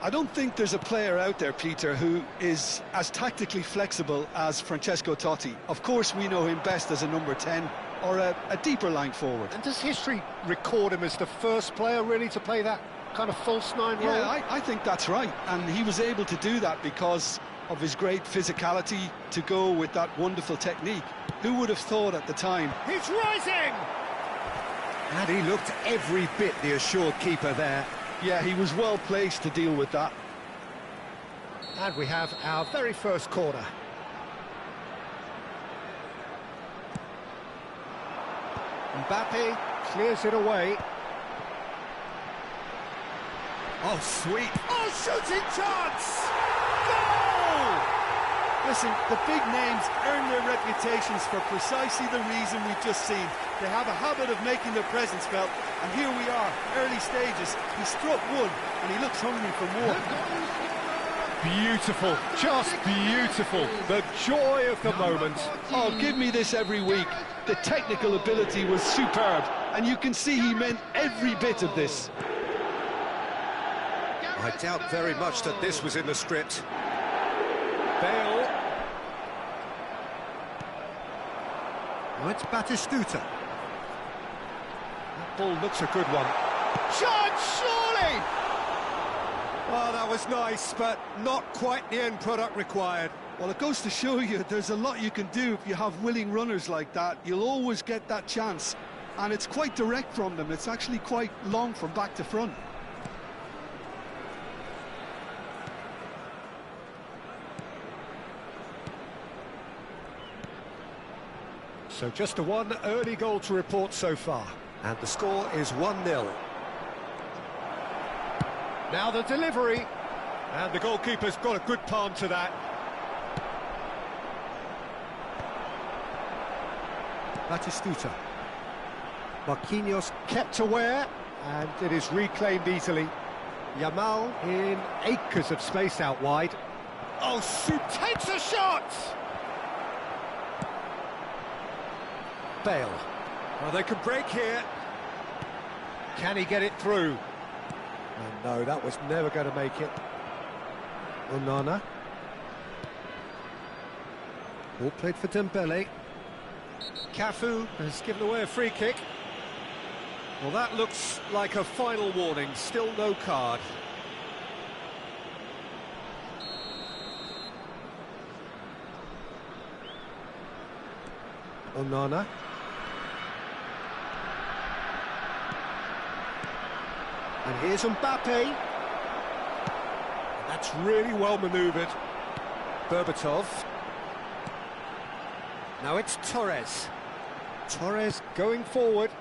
I don't think there's a player out there, Peter, who is as tactically flexible as Francesco Totti. Of course, we know him best as a number 10 or a deeper line forward. And does history record him as the first player really to play that kind of false nine role? Yeah, I think that's right. And he was able to do that because of his great physicality to go with that wonderful technique. Who would have thought at the time? He's rising! And he looked every bit the assured keeper there. Yeah, he was well placed to deal with that. And we have our very first corner. Mbappe clears it away. Oh, sweet. Oh, shooting chance! Goal! Listen, the big names earn their reputations for precisely the reason we've just seen. They have a habit of making their presence felt, and here we are, early stages. He struck one, and he looks hungry for more. Beautiful, just beautiful. The joy of the moment. Oh, give me this every week. The technical ability was superb, and you can see he meant every bit of this. I doubt very much that this was in the script. Bale. Oh, it's Batistuta. That ball looks a good one. Chance, surely! Oh, that was nice, but not quite the end product required. Well, it goes to show you there's a lot you can do if you have willing runners like that. You'll always get that chance. And it's quite direct from them. It's actually quite long from back to front. So just a one early goal to report so far. And the score is 1-0. Now the delivery. And the goalkeeper's got a good palm to that. Batistuta. Marquinhos kept aware, and it is reclaimed easily. Yamal in acres of space out wide. Oh, takes a shot! Bale. Well, they could break here. Can he get it through? And no, that was never going to make it. Onana. Ball played for Dembele. Cafu has given away a free kick. Well, that looks like a final warning. Still no card. Onana. And here's Mbappe. And that's really well manoeuvred. Berbatov. Now it's Torres. Torres going forward.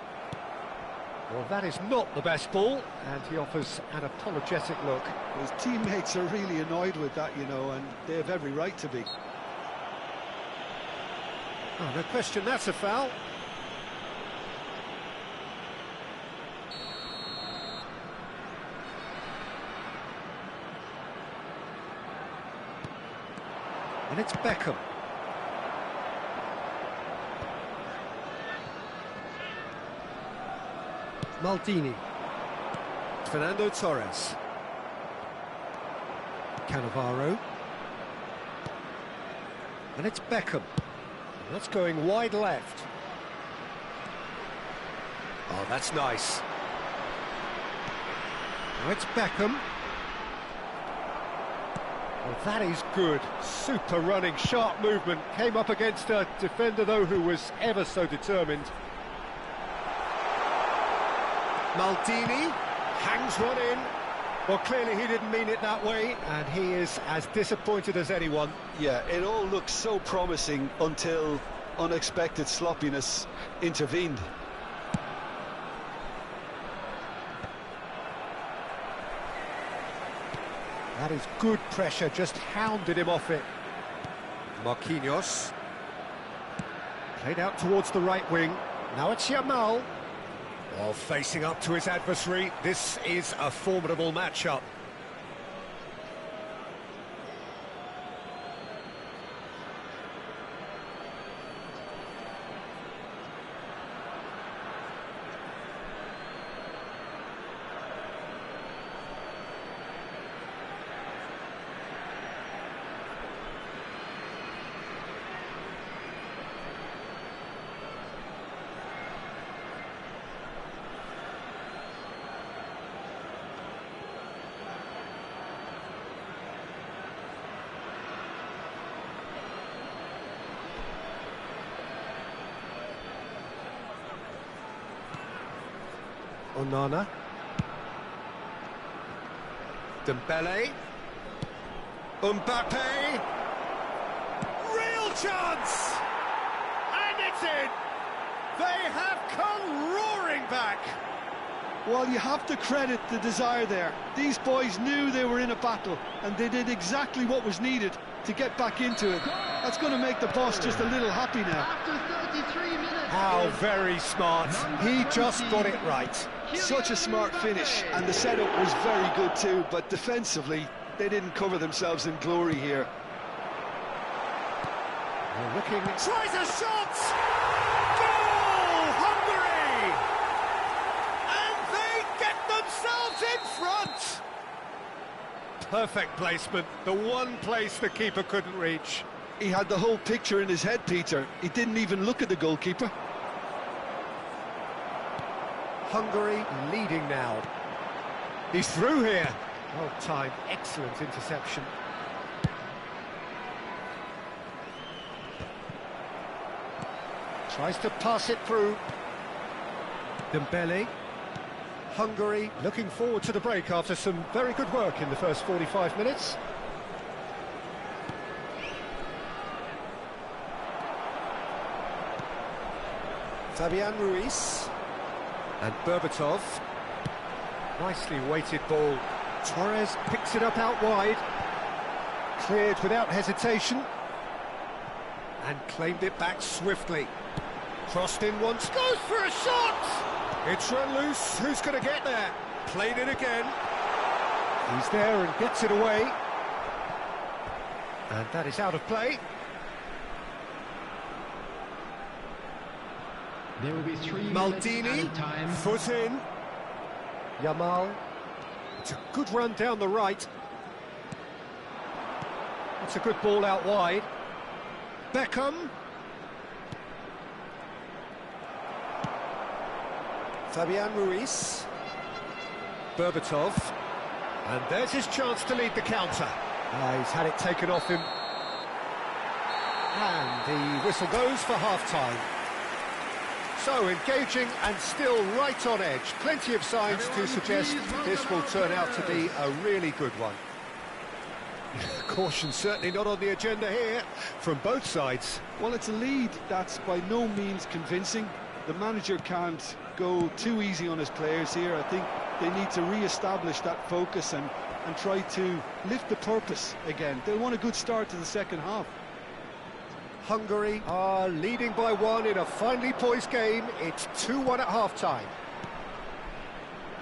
Well, that is not the best ball, and he offers an apologetic look. His teammates are really annoyed with that, you know, and they have every right to be. Oh, no question, that's a foul. And it's Beckham. Maldini. Fernando Torres. Cannavaro. And it's Beckham. That's going wide left. Oh, that's nice. Now it's Beckham. Well, that is good. Super running, sharp movement. Came up against a defender, though, who was ever so determined. Maldini hangs one in. Well, clearly he didn't mean it that way, and he is as disappointed as anyone. Yeah, it all looks so promising until unexpected sloppiness intervened. That is good pressure, just hounded him off it. Marquinhos. Played out towards the right wing. Now it's Yamal. Well, facing up to his adversary, this is a formidable matchup. Onana. Dembele. Mbappe. Real chance! And it's in! They have come roaring back! Well, you have to credit the desire there. These boys knew they were in a battle, and they did exactly what was needed to get back into it. That's going to make the boss just a little happy now. After 33 minutes. How very smart. He just got it right. Such a smart finish, and the setup was very good too, but defensively, they didn't cover themselves in glory here. They're looking... Tries a shot! Goal! Hungary! And they get themselves in front! Perfect placement, the one place the keeper couldn't reach. He had the whole picture in his head, Peter. He didn't even look at the goalkeeper. Hungary leading now. He's through here. Well timed, excellent interception. Tries to pass it through. Dembele. Hungary looking forward to the break after some very good work in the first 45 minutes. Fabian Ruiz. And Berbatov. Nicely weighted ball. Torres picks it up out wide. Cleared without hesitation. And claimed it back swiftly. Crossed in once. Goes for a shot! It's run loose. Who's going to get there? Played it again. He's there and gets it away. And that is out of play. There will be 3 Maldini, minutes at a time. foot in. Yamal. It's a good run down the right. It's a good ball out wide. Beckham. Fabian Ruiz. Berbatov. And there's his chance to lead the counter. He's had it taken off him. And the whistle goes for half-time. So engaging and still right on edge. Plenty of signs to suggest this will turn out to be a really good one. Caution certainly not on the agenda here from both sides. Well, it's a lead that's by no means convincing. The manager can't go too easy on his players here. I think they need to re-establish that focus and try to lift the purpose again. They want a good start to the second half. Hungary are leading by 1 in a finely poised game. It's 2-1 at half-time.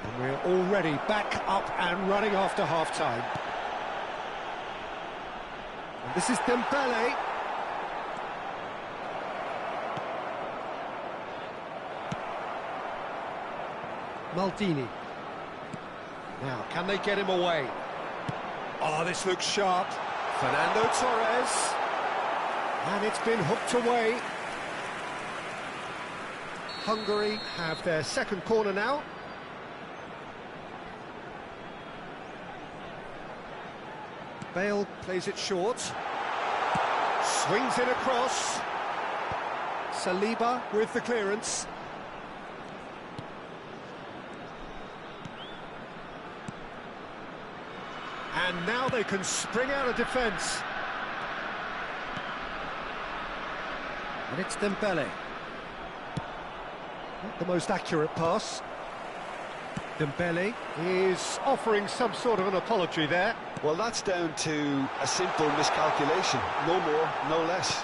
And we're already back up and running after half-time. And this is Dembele. Maldini. Now, can they get him away? Oh, this looks sharp. Fernando Torres. And it's been hooked away. Hungary have their second corner now. Bale plays it short. Swings it across. Saliba with the clearance. And now they can spring out of defence. And it's Dembele. Not the most accurate pass. Dembele is offering some sort of an apology there. Well, that's down to a simple miscalculation. No more, no less.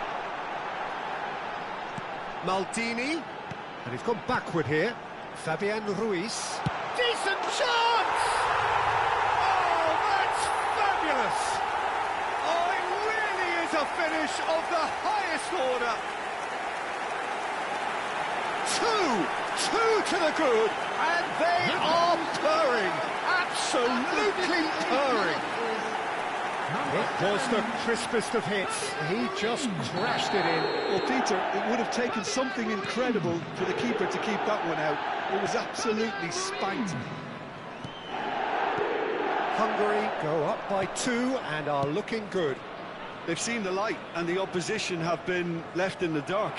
Maldini. And he's gone backward here. Fabian Ruiz. Decent chance! Oh, that's fabulous! Oh, it really is a finish of the highest order. Two to the good, and they are purring, absolutely purring. It was the crispest of hits, he just crashed it in. Well, Peter, it would have taken something incredible for the keeper to keep that one out. It was absolutely spanked. Hungary go up by 2 and are looking good. They've seen the light, and the opposition have been left in the dark.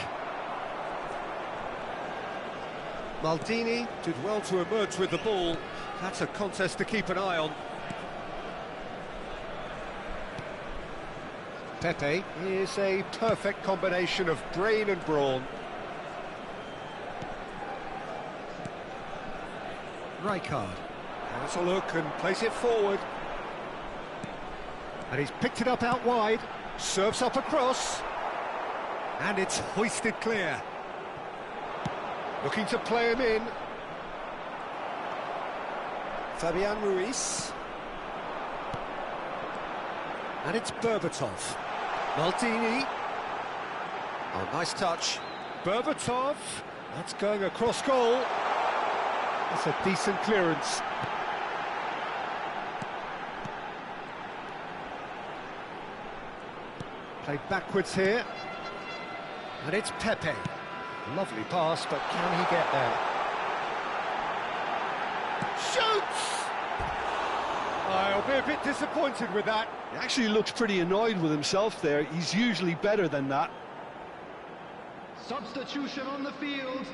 Maldini did well to emerge with the ball. That's a contest to keep an eye on. Pepe is a perfect combination of brain and brawn. Rijkaard has a look and plays it forward. And he's picked it up out wide. Serves up across. And it's hoisted clear. Looking to play him in. Fabian Ruiz. And it's Berbatov. Maldini. Oh, nice touch. Berbatov. That's going across goal. That's a decent clearance. Played backwards here. And it's Pepe. Lovely pass, but can he get there? Shoots! I'll be a bit disappointed with that. He actually looks pretty annoyed with himself there. He's usually better than that. Substitution on the field.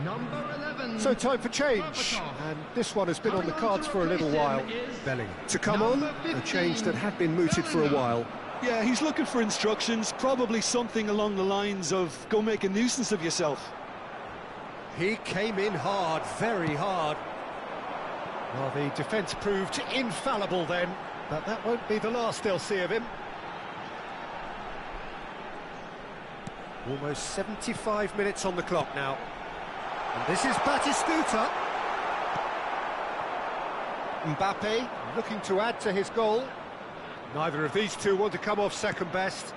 Number 11. So time for change. And this one has been on the cards for a little while. Bellingham to come on. A change that had been mooted for a while. Yeah, he's looking for instructions, probably something along the lines of go make a nuisance of yourself. He came in hard, very hard. Well, the defence proved infallible then, but that won't be the last they'll see of him. Almost 75 minutes on the clock now. And this is Batistuta. Mbappe looking to add to his goal. Neither of these two want to come off second best.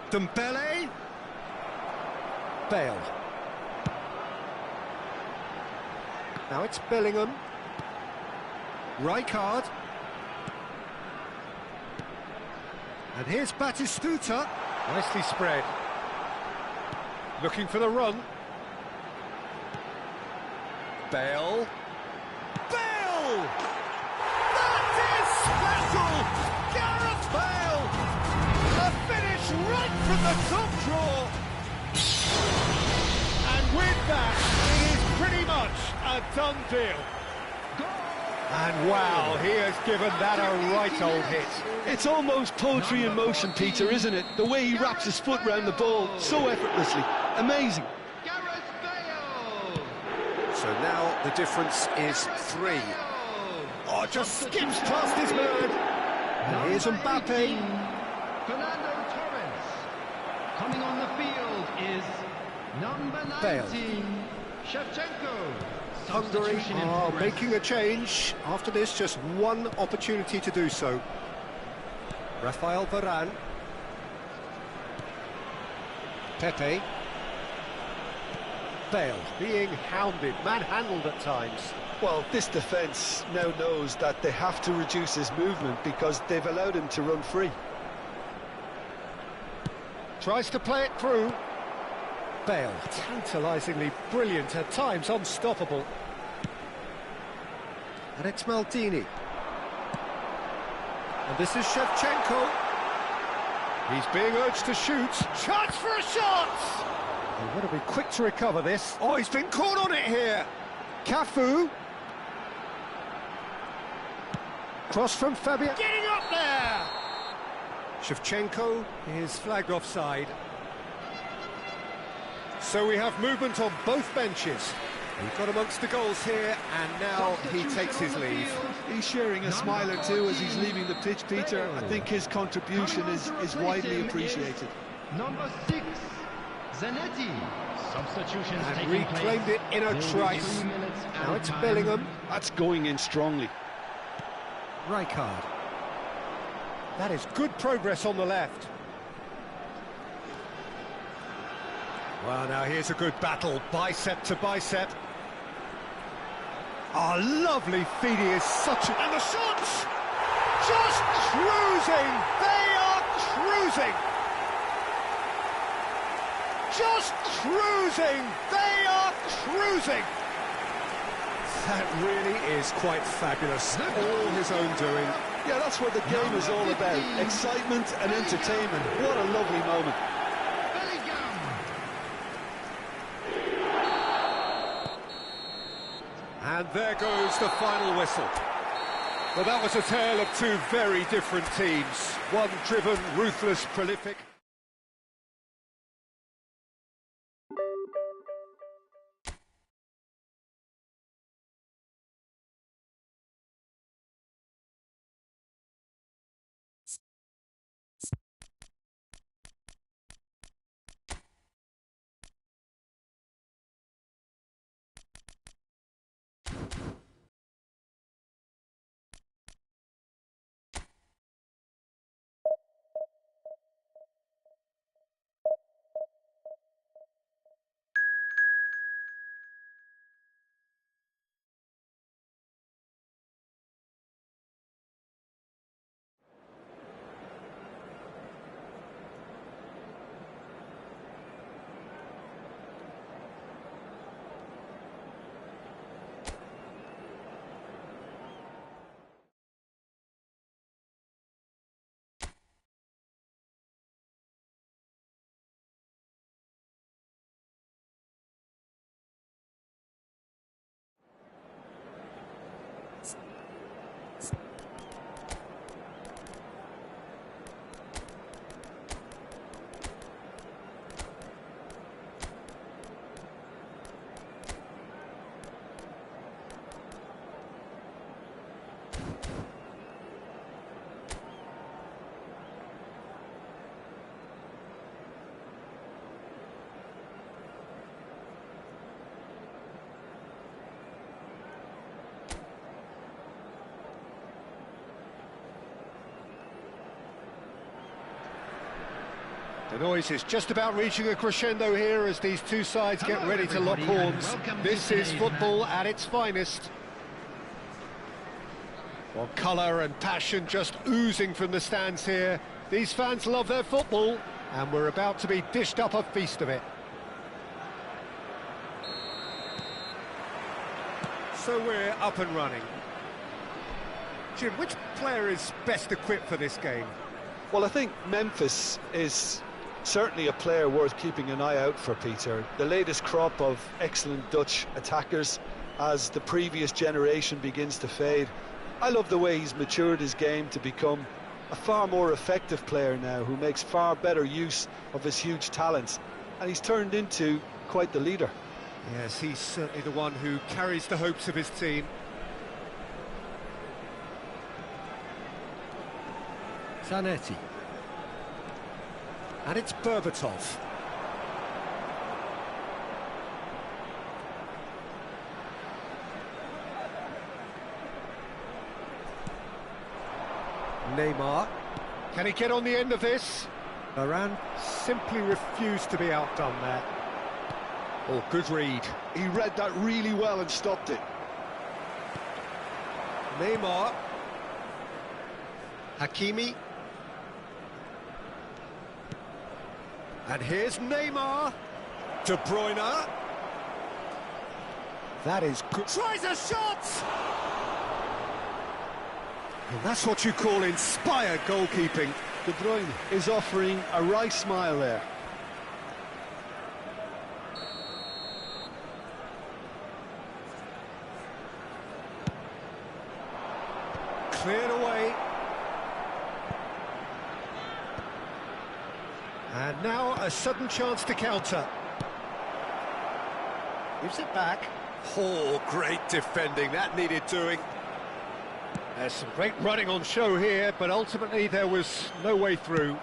Dembele. Bale. Now it's Bellingham. Rijkaard. And here's Batistuta. Nicely spread. Looking for the run. Bale. Bale! That is special! Gareth Bale! A finish right from the top draw! And with that, it is pretty much a done deal. And wow, he has given that a right old hit. It's almost poetry in motion, Peter, isn't it? The way he wraps his foot round the ball so effortlessly. Amazing. So now the difference is 3. Oh, just skips past his man. And here's Mbappe. Fernando Torres. Coming on the field is number 19, Bale. Shevchenko. Hungary Substitution in are progress. making a change. After this, just one opportunity to do so. Rafael Varane. Pepe. Bale being hounded, manhandled at times. Well, this defence now knows that they have to reduce his movement because they've allowed him to run free. Tries to play it through. Bale, tantalisingly brilliant, at times unstoppable. And it's Maldini. And this is Shevchenko. He's being urged to shoot. Chance for a shot! They want to be quick to recover this. Oh, he's been caught on it here. Cafu. Cross from Fabian. Getting up there! Shevchenko is flagged offside. So we have movement on both benches. We've got amongst the goals here, and now he takes his leave. He's sharing a smile or two as he's leaving the pitch, Peter. I think his contribution is widely appreciated. Number 6, Zanetti. Substitutions And taking reclaimed place. it in a trice. Now it's Bellingham. That's going in strongly. Rijkaard. That is good progress on the left. Well, now here's a good battle, bicep to bicep. Oh, lovely feed, he is such a... And the shots! Just cruising! They are cruising! Just cruising! They are cruising! That really is quite fabulous. All his own doing. Yeah, that's what the game is all about. Excitement and entertainment. What a lovely moment. And there goes the final whistle. Well, that was a tale of two very different teams. One driven, ruthless, prolific. The noise is just about reaching a crescendo here as these two sides get ready to lock horns. This is football at its finest. Well, colour and passion just oozing from the stands here. These fans love their football, and we're about to be dished up a feast of it. So we're up and running. Jim, which player is best equipped for this game? Well, I think Memphis is certainly a player worth keeping an eye out for, Peter. The latest crop of excellent Dutch attackers, as the previous generation begins to fade. I love the way he's matured his game to become a far more effective player now, who makes far better use of his huge talents, and he's turned into quite the leader. Yes, he's certainly the one who carries the hopes of his team. Zanetti. And it's Berbatov. Neymar. Can he get on the end of this? Varane simply refused to be outdone there. Oh, good read. He read that really well and stopped it. Neymar. Hakimi. And here's Neymar. De Bruyne. That is good. Tries a shot! And that's what you call inspired goalkeeping. De Bruyne is offering a wry smile there. Cleared away. And now a sudden chance to counter. Gives it back. Oh, great defending. That needed doing. There's some great running on show here, but ultimately there was no way through.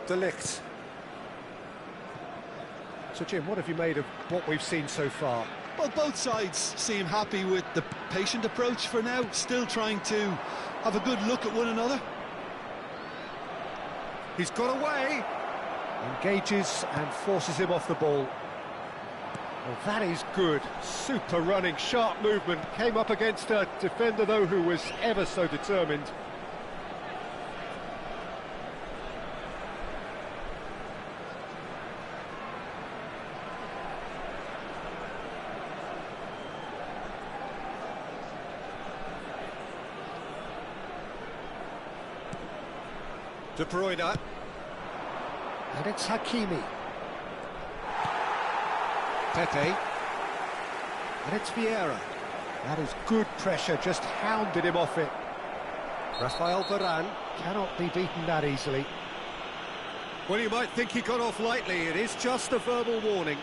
De Ligt. So, Jim, what have you made of what we've seen so far? Well, both sides seem happy with the patient approach for now, still trying to have a good look at one another. He's got away. Engages and forces him off the ball. Well, that is good. Super running, sharp movement. Came up against a defender, though, who was ever so determined. De Bruyne. And it's Hakimi. Pepe. And it's Vieira. That is good pressure, just hounded him off it. Rafael Varane cannot be beaten that easily. Well, you might think he got off lightly. It is just a verbal warning.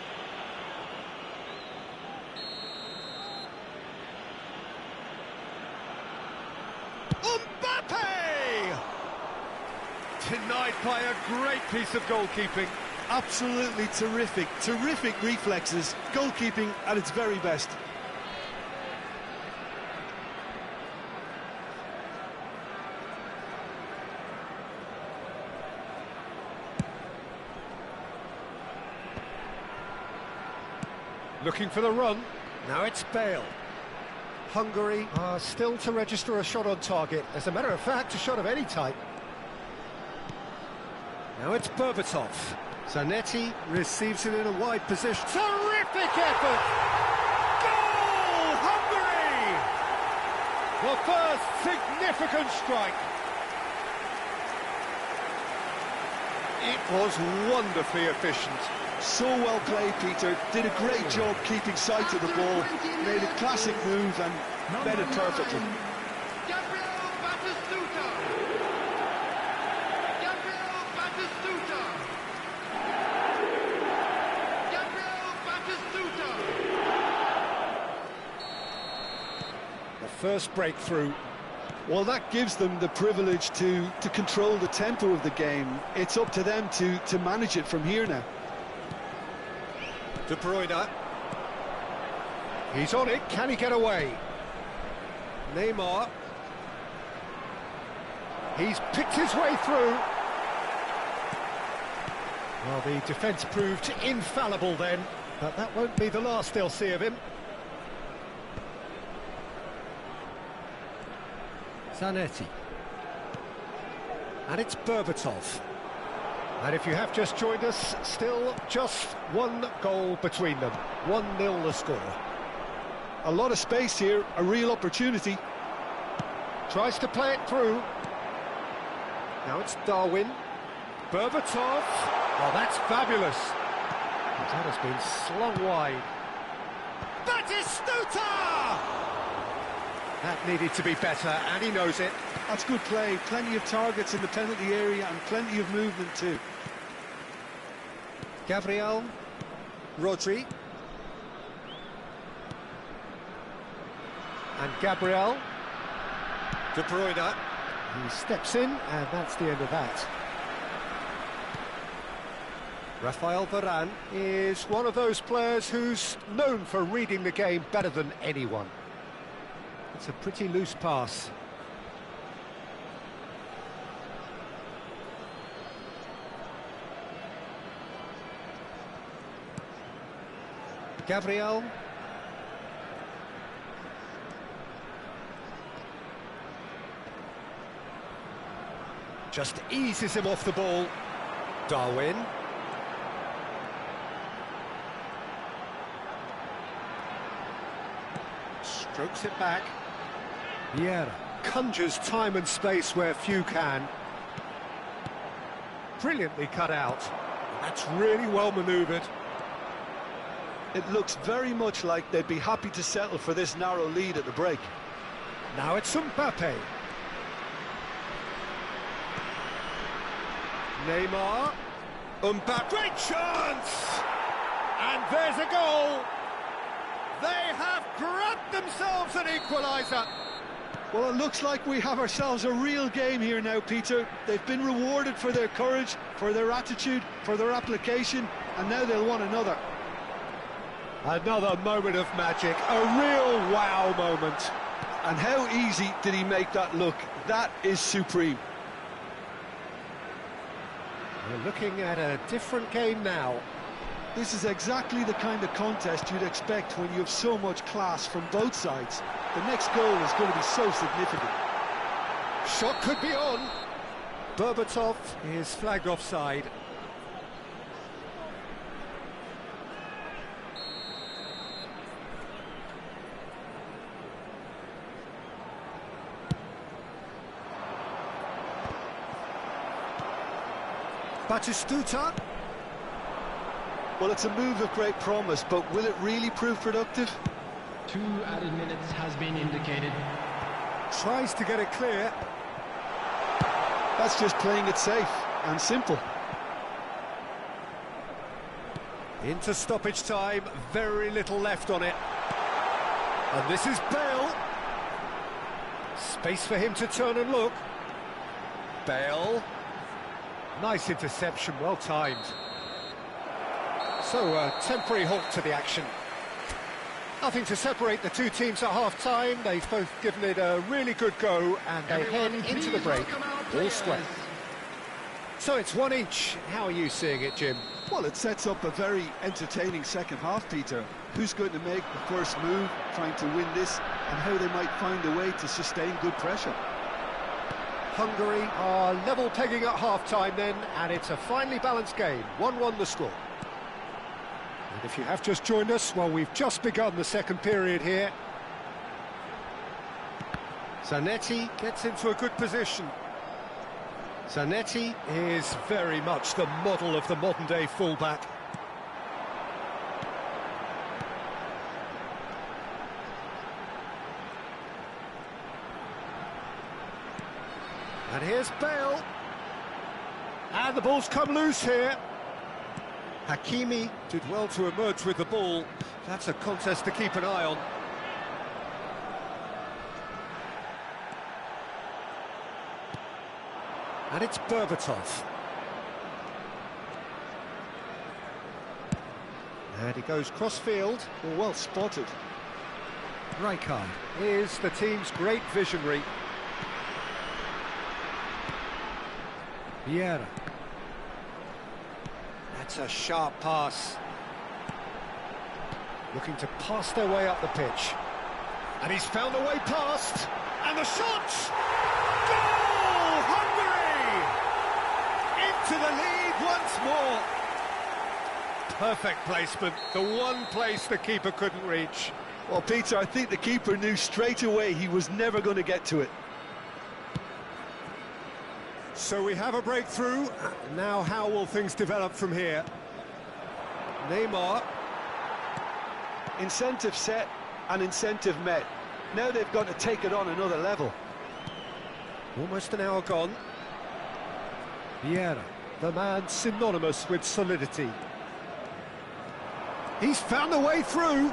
Mbappe! Denied by a great piece of goalkeeping. Absolutely terrific, terrific reflexes, goalkeeping at its very best. Looking for the run. Now it's Bale. Hungary are still to register a shot on target. As a matter of fact, a shot of any type. Now it's Berbatov. Zanetti receives it in a wide position. Terrific effort! Goal! Hungary! The first significant strike. It was wonderfully efficient. So well played, Peter. Did a great job keeping sight of the ball. Made a classic move and met it perfectly. First breakthrough. Well, that gives them the privilege to control the tempo of the game. It's up to them to manage it from here now. De Bruyne. He's on it. Can he get away? Neymar. He's picked his way through. Well, the defence proved infallible then, but that won't be the last they'll see of him. Zanetti. And it's Berbatov. And if you have just joined us, still just one goal between them. 1-0 the score. A lot of space here, a real opportunity. Tries to play it through. Now it's Darwin. Berbatov. Oh, that's fabulous. That has been slung wide. Batistuta! That needed to be better, and he knows it. That's good play. Plenty of targets in the penalty area and plenty of movement too. Gabriel. Rodri. And Gabriel. De Bruyne. He steps in, and that's the end of that. Rafael Varane is one of those players who's known for reading the game better than anyone. It's a pretty loose pass. Gabriel. Just eases him off the ball. Darwin. Strokes it back. Vieira conjures time and space where few can. Brilliantly cut out. That's really well manoeuvred. It looks very much like they'd be happy to settle for this narrow lead at the break. Now it's Mbappe. Neymar. Mbappe. Great chance! And there's a goal! They have grabbed themselves an equaliser. Well, it looks like we have ourselves a real game here now, Peter. They've been rewarded for their courage, for their attitude, for their application, and now they'll want another. Another moment of magic, a real wow moment. And how easy did he make that look? That is supreme. We're looking at a different game now. This is exactly the kind of contest you'd expect when you have so much class from both sides. The next goal is going to be so significant. Shot could be on. Berbatov is flagged offside. Batistuta. Well, it's a move of great promise, but will it really prove productive? 2 added minutes has been indicated. Tries to get it clear. That's just playing it safe and simple. Into stoppage time, very little left on it. And this is Bale. Space for him to turn and look. Bale. Nice interception, well timed. So, a temporary halt to the action. Nothing to separate the two teams at half-time. They've both given it a really good go, and they head into the break all square. So it's one each. How are you seeing it, Jim? Well, it sets up a very entertaining second half, Peter. Who's going to make the first move, trying to win this, and how they might find a way to sustain good pressure. Hungary are level pegging at half-time then, and it's a finely balanced game. 1-1 the score. And if you have just joined us, well, we've just begun the second period here. Zanetti gets into a good position. Zanetti is very much the model of the modern-day fullback. And here's Bale. And the ball's come loose here. Hakimi did well to emerge with the ball. That's a contest to keep an eye on. And it's Berbatov. And he goes cross-field. Well spotted. Rijkaard is the team's great visionary. Vieira. That's a sharp pass. Looking to pass their way up the pitch. And he's found a way past. And the shot! Goal! Hungary! Into the lead once more. Perfect placement. The one place the keeper couldn't reach. Well, Peter, I think the keeper knew straight away he was never going to get to it. So we have a breakthrough. Now how will things develop from here? Neymar. Incentive set and incentive met. Now they've got to take it on another level. Almost an hour gone. Vieira, the man synonymous with solidity. He's found the way through.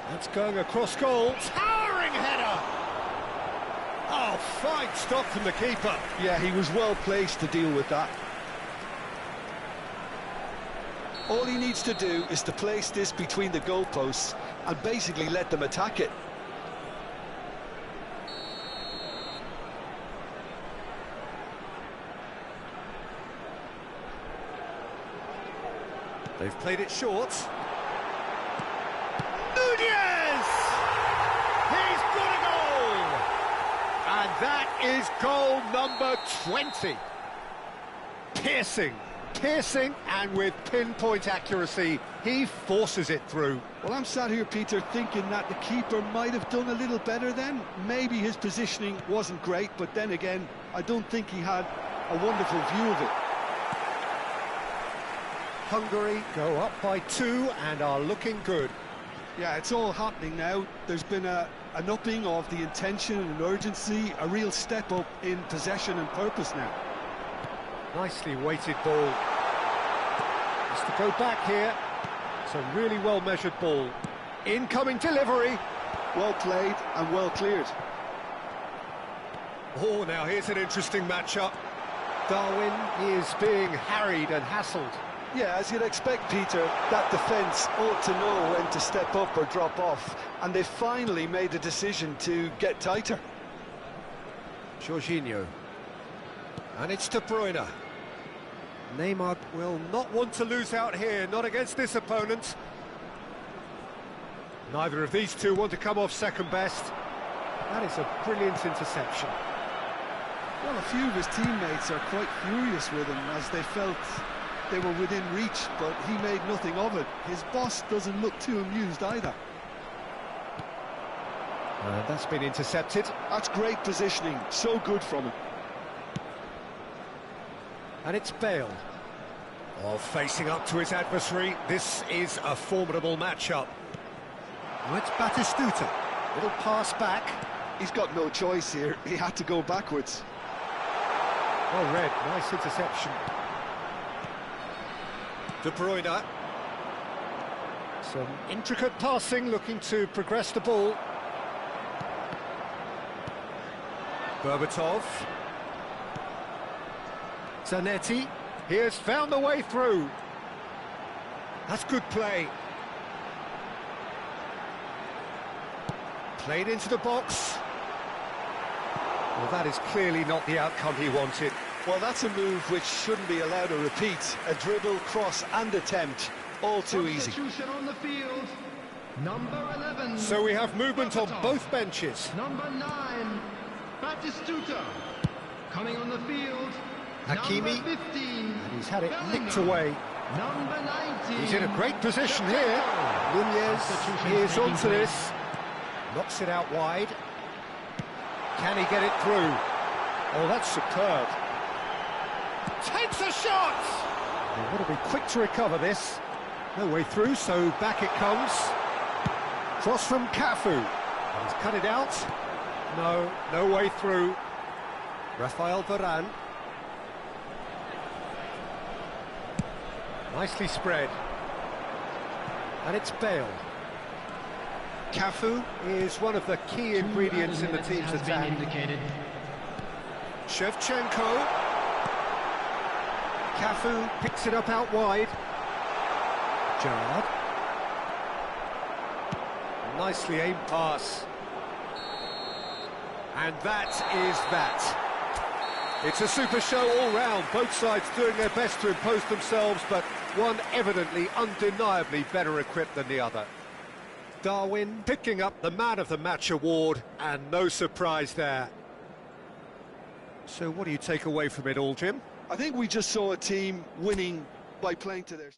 That's going across goal. Towering header! Oh, fine stop from the keeper. Yeah, he was well placed to deal with that. All he needs to do is to place this between the goalposts and basically let them attack it. They've played it short. Nunez! He's got a goal! And that is goal number 20. Piercing, and with pinpoint accuracy, he forces it through. Well, I'm sat here, Peter, thinking that the keeper might have done a little better then. Maybe his positioning wasn't great, but then again, I don't think he had a wonderful view of it. Hungary go up by 2 and are looking good. Yeah, it's all happening now. There's been an upping of the intention and urgency, a real step up in possession and purpose now. Nicely weighted ball. Just to go back here. It's a really well-measured ball. Incoming delivery. Well played and well cleared. Oh, now here's an interesting matchup. Darwin is being harried and hassled. Yeah, as you'd expect, Peter, that defence ought to know when to step up or drop off, and they finally made a decision to get tighter. Jorginho. And it's De Bruyne. Neymar will not want to lose out here, not against this opponent. Neither of these two want to come off second best. That is a brilliant interception. Well, a few of his teammates are quite furious with him as they felt they were within reach, but he made nothing of it. His boss doesn't look too amused either. That's been intercepted. That's great positioning, so good from him. And it's Bale. Oh, facing up to his adversary, this is a formidable matchup. Oh, it's Batistuta. Little pass back. He's got no choice here. He had to go backwards. Well read, nice interception. De Bruyne. Some intricate passing, looking to progress the ball. Berbatov. Zanetti. He has found the way through. That's good play. Played into the box. Well, that is clearly not the outcome he wanted. Well, that's a move which shouldn't be allowed to repeat. A dribble, cross and attempt, all too easy. On the field, number 11. So we have movement on both benches. Number 9, Batistuta. Coming on the field, Hakimi. number 15. And he's had it nicked away. Number 19. He's in a great position here. Nunez is onto this. Knocks it out wide. Can he get it through? Oh, that's superb. Takes a shot! They've got to be quick to recover this. No way through, so back it comes. Cross from Cafu. And he's cut it out. No way through. Rafael Varane. Nicely spread. And it's Bale. Cafu is one of the key ingredients in the team's attack. Shevchenko. Cafu picks it up out wide. Gerrard. Nicely aimed pass. And that is that. It's a super show all round, both sides doing their best to impose themselves, but one evidently, undeniably better equipped than the other. Darwin picking up the Man of the Match award, and no surprise there. So what do you take away from it all, Jim? I think we just saw a team winning by playing to their...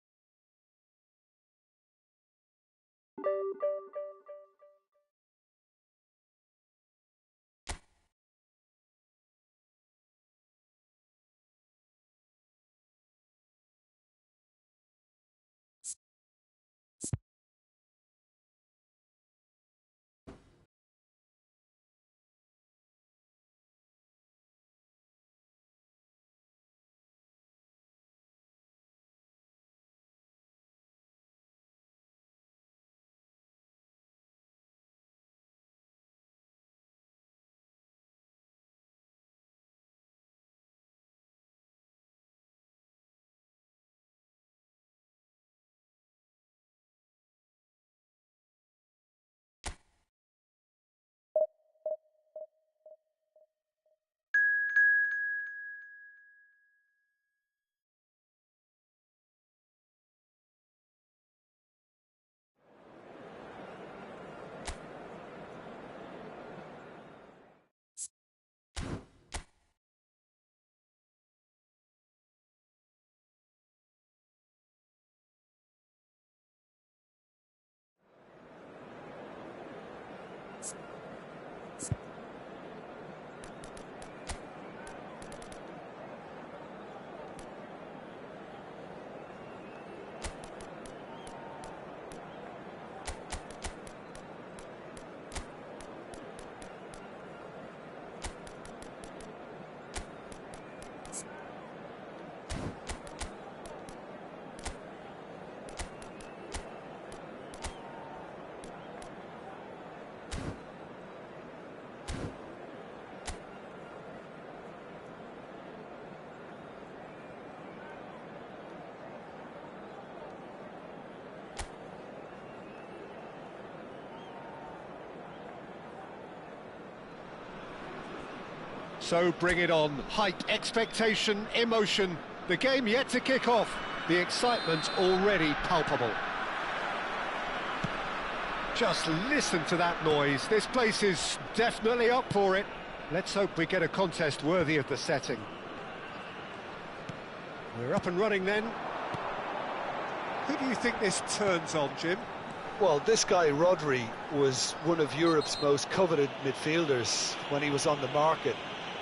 So bring it on. Hype, expectation, emotion. The game yet to kick off. The excitement already palpable. Just listen to that noise. This place is definitely up for it. Let's hope we get a contest worthy of the setting. We're up and running then. Who do you think this turns on, Jim? Well, this guy, Rodri, was one of Europe's most coveted midfielders when he was on the market,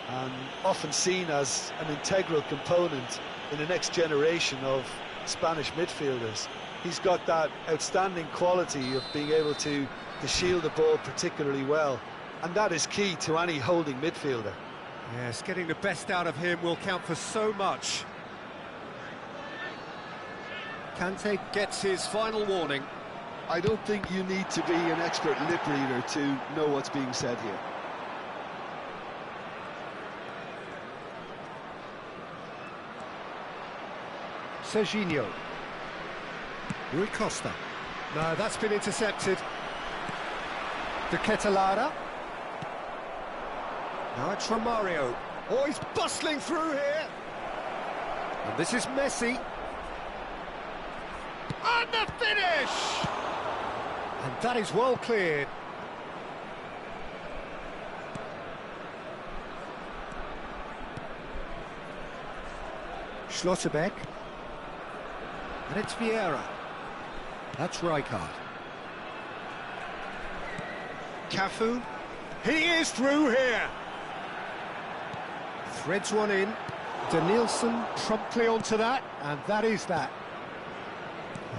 and often seen as an integral component in the next generation of Spanish midfielders. He's got that outstanding quality of being able to shield the ball particularly well, and that is key to any holding midfielder. Yes, getting the best out of him will count for so much. Kante gets his final warning. I don't think you need to be an expert lip reader to know what's being said here. Serginho. Rui Costa. No, that's been intercepted. De Ketelara. Now it's Romario. Oh, he's bustling through here. And this is Messi. And the finish! And that is well cleared. Schlotterbeck. And it's Vieira. That's Rijkaard. Cafu. He is through here. Threads one in. Danielson promptly onto that, and that is that.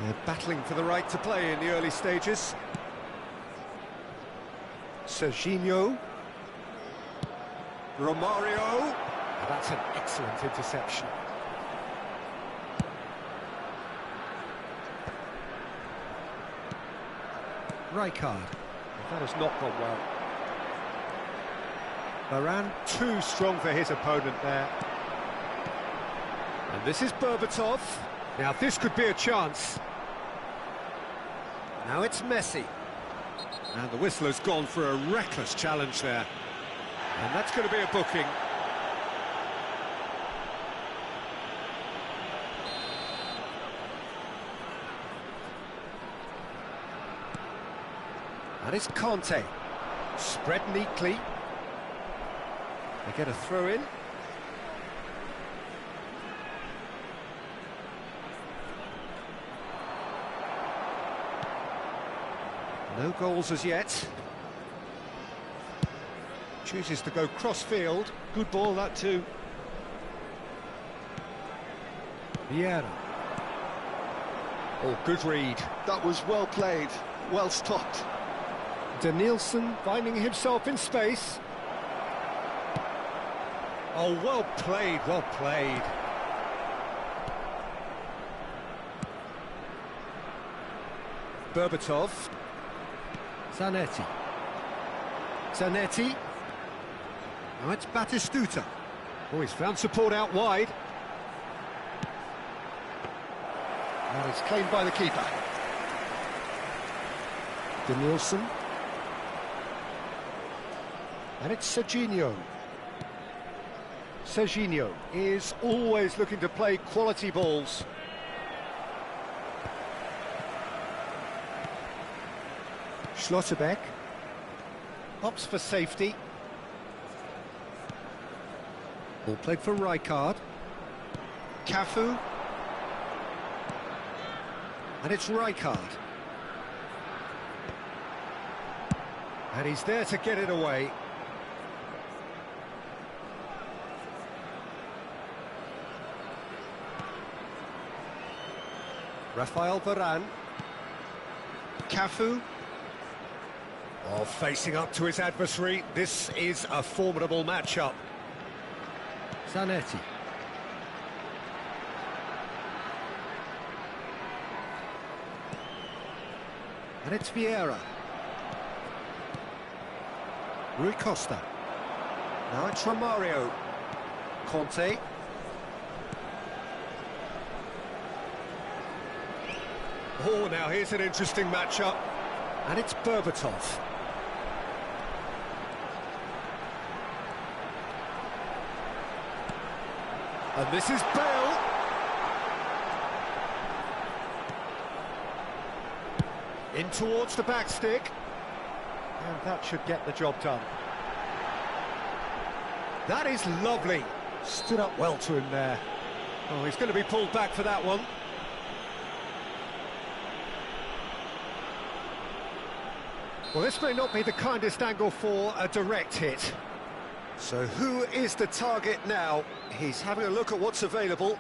They're battling for the right to play in the early stages. Serginho. Romario. And that's an excellent interception. Rijkaard. That has not gone well. Varane too strong for his opponent there. And this is Berbatov. Now this could be a chance. Now it's Messi. And the whistle has gone for a reckless challenge there. And that's going to be a booking. And it's Conte. Spread neatly. They get a throw in. No goals as yet. Chooses to go cross-field. Good ball, that too. Vieira. Oh, good read. That was well played, well stopped. Danielson finding himself in space. Oh, well played, well played. Berbatov. Zanetti. Zanetti. Now it's Batistuta. Oh, he's found support out wide. Now it's claimed by the keeper. Danielson. And it's Serginho. Serginho is always looking to play quality balls. Schlotterbeck opts for safety. Ball played for Rijkaard. Cafu. And it's Rijkaard. And he's there to get it away. Rafael Varane. Cafu. Oh, facing up to his adversary. This is a formidable matchup. Zanetti. And it's Vieira. Rui Costa. Now it's Romario. Conte. Oh, now here's an interesting matchup. And it's Berbatov. And this is Bale. In towards the back stick. And that should get the job done. That is lovely. Stood up well to him there. Oh, he's going to be pulled back for that one. Well, this may not be the kindest angle for a direct hit. So who is the target now? He's having a look at what's available.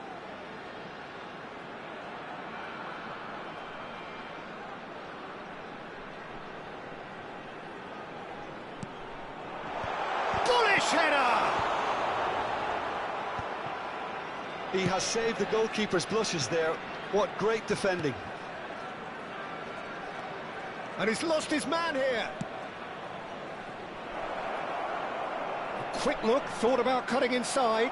Bullish header! He has saved the goalkeeper's blushes there. What great defending. And he's lost his man here. A quick look, thought about cutting inside.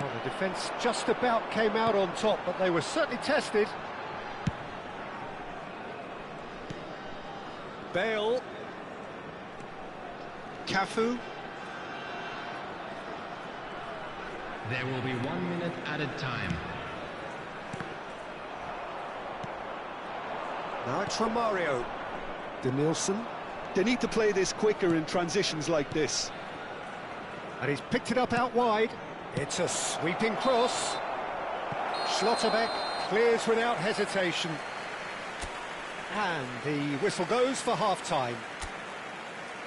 Well, the defence just about came out on top, but they were certainly tested. Bale. Cafu. There will be 1 minute added time. Now it's Romario. Denilson. They need to play this quicker in transitions like this. And he's picked it up out wide. It's a sweeping cross. Schlotterbeck clears without hesitation. And the whistle goes for half-time.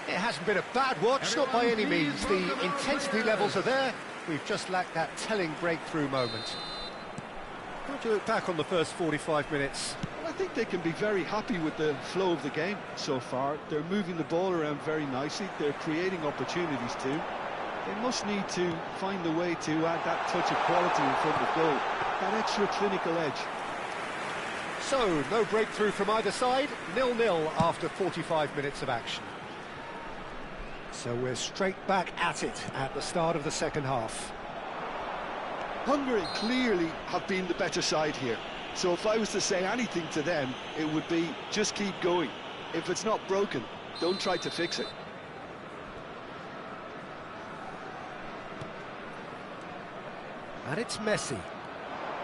It hasn't been a bad watch, not by any means. The intensity levels are there. We've just lacked that telling breakthrough moment. How do you look back on the first 45 minutes? I think they can be very happy with the flow of the game so far. They're moving the ball around very nicely. They're creating opportunities too. They must need to find a way to add that touch of quality in front of goal, that extra clinical edge. So, no breakthrough from either side, 0-0 after 45 minutes of action. So we're straight back at it at the start of the second half. Hungary clearly have been the better side here. So if I was to say anything to them, it would be just keep going. If it's not broken, don't try to fix it. And it's Messi.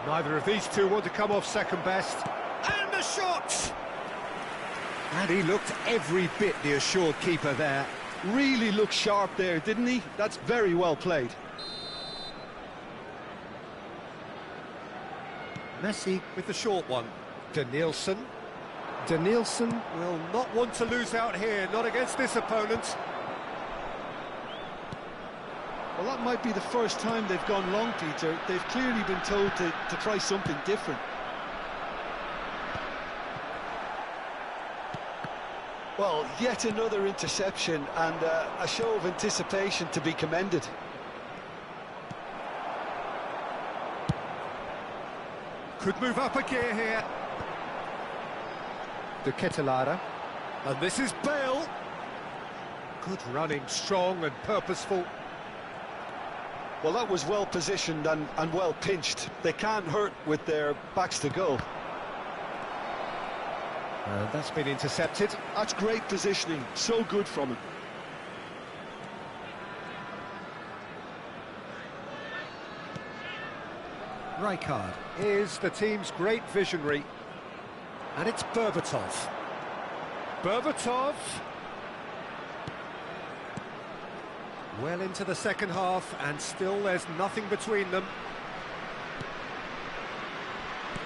Neither of these two want to come off second best. And the shot! And he looked every bit the assured keeper there. Really looked sharp there, didn't he? That's very well played. Messi with the short one. Denilson. Denilson will not want to lose out here, not against this opponent. Well, that might be the first time they've gone long, Peter. They've clearly been told to try something different. Well, yet another interception and a show of anticipation to be commended. Could move up a gear here. De Ketelaere. And this is Bale. Good running, strong and purposeful. Well, that was well positioned and well pinched. They can't hurt with their backs to goal. That's been intercepted. That's great positioning, so good from him. Rijkaard is the team's great visionary. And it's Berbatov. Berbatov. Well into the second half, and still there's nothing between them.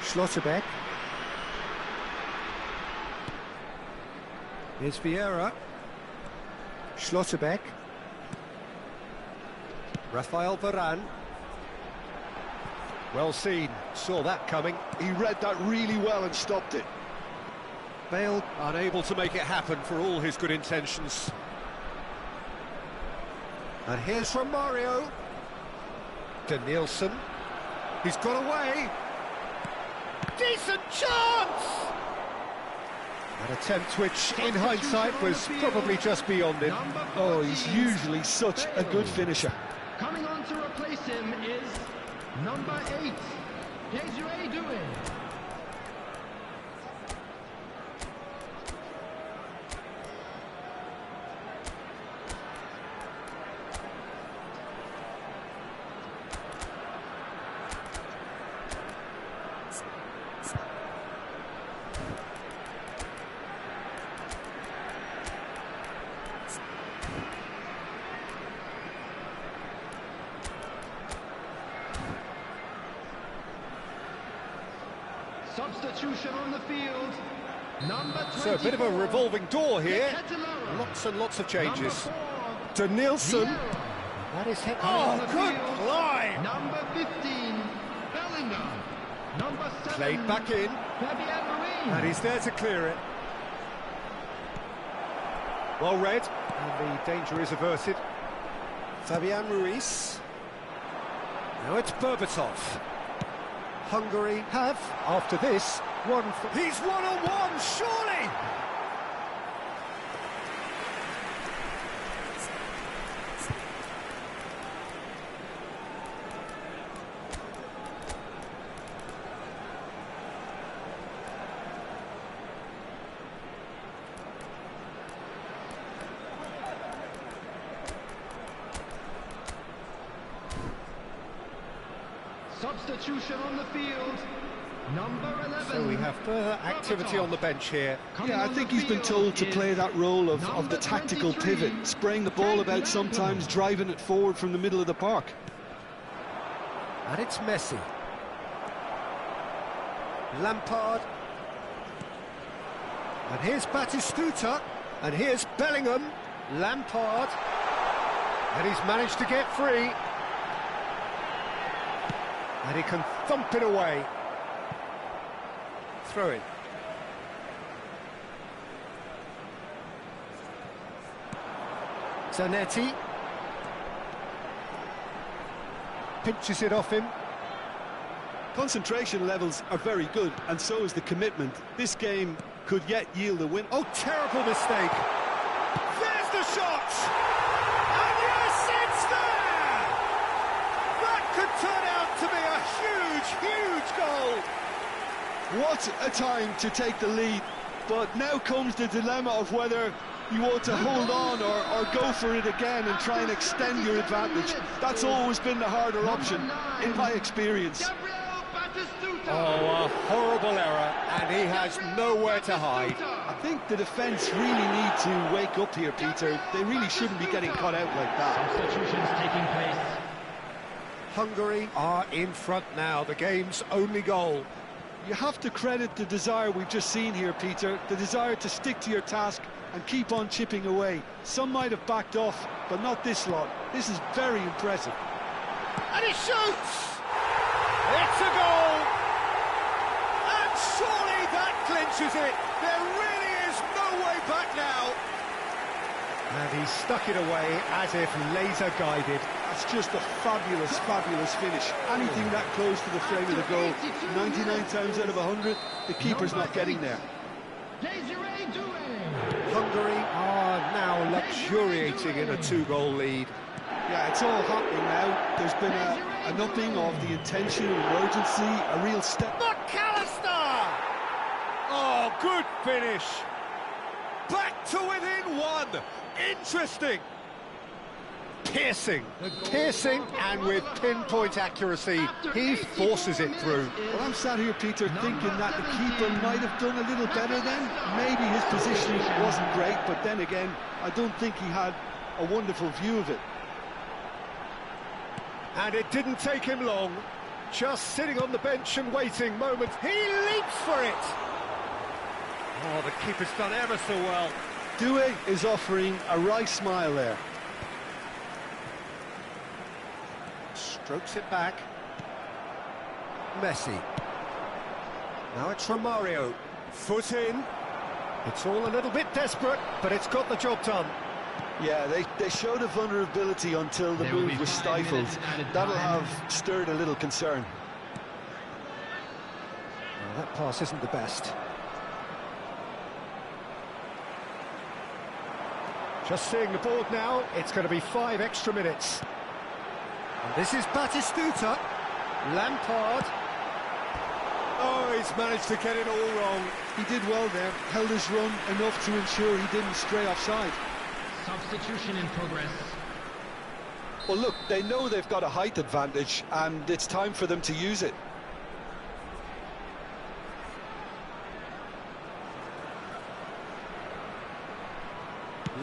Schlotterbeck. Here's Vieira. Schlotterbeck. Rafael Varane. Well seen, saw that coming. He read that really well and stopped it. Bale unable to make it happen for all his good intentions. And here's Romario. Denilson. He's got away. Decent chance! An attempt which, in hindsight, was probably just beyond him. Oh, he's usually such a good finisher. Coming on to replace him is number 8, Desiree Doué. Substitution on the field. Number 24. So a bit of a revolving door here. Lots and lots of changes. To Nielsen. That is hit. Oh, good line. Number 15, Bellingham. Number 7, Played back in. Fabian Ruiz. And he's there to clear it. Well read. And the danger is averted. Fabian Ruiz. Now it's Berbatov. Hungary have, after this, won. He's one-on-one, surely! Substitution on the field. Number 11. So we have further activity on the bench here. Yeah, I think he's been told to play that role of the tactical pivot, spraying the ball about sometimes, driving it forward from the middle of the park. And it's Messi. Lampard. And here's Batistuta. And here's Bellingham. Lampard. And he's managed to get free. And he can thump it away. Throw it. Zanetti. Pinches it off him. Concentration levels are very good, and so is the commitment. This game could yet yield a win. Oh, terrible mistake. There's the shot! And yes, it's there! That could turn out to be a huge, huge goal. What a time to take the lead, but now comes the dilemma of whether you want to hold on or go for it again and try and extend your advantage. That's always been the harder option, in my experience. Oh, a horrible error, and he has nowhere to hide. I think the defence really need to wake up here, Peter. They really shouldn't be getting caught out like that. Substitutions taking place. Hungary are in front now, the game's only goal. You have to credit the desire we've just seen here, Peter, the desire to stick to your task and keep on chipping away. Some might have backed off, but not this lot. This is very impressive. And he shoots! It's a goal! And surely that clinches it. There really is no way back now. And he stuck it away as if laser guided. That's just a fabulous, fabulous finish. Anything that close to the frame of the goal, 99 times out of 100, the keeper's not getting there. Hungary are now luxuriating in a two-goal lead. Yeah, it's all happening now. There's been an upping of the intention and urgency, a real step. McAllister! Oh, good finish. Back to within one. Interesting. Piercing, and with pinpoint accuracy, he forces it through. Well, I'm sat here, Peter, thinking that the keeper might have done a little better then. Maybe his positioning wasn't great, but then again, I don't think he had a wonderful view of it. And it didn't take him long. Just sitting on the bench and waiting moments. He leaps for it. Oh, the keeper's done ever so well. Doué is offering a wry smile there. Strokes it back. Messi. Now it's Romario. Foot in. It's all a little bit desperate, but it's got the job done. Yeah, they showed a vulnerability until the move was stifled. That'll have stirred a little concern. Well, that pass isn't the best. Just seeing the board now, it's going to be 5 extra minutes. And this is Batistuta. Lampard. Oh, he's managed to get it all wrong. He did well there, held his run enough to ensure he didn't stray offside. Substitution in progress. Well, look, they know they've got a height advantage, and it's time for them to use it.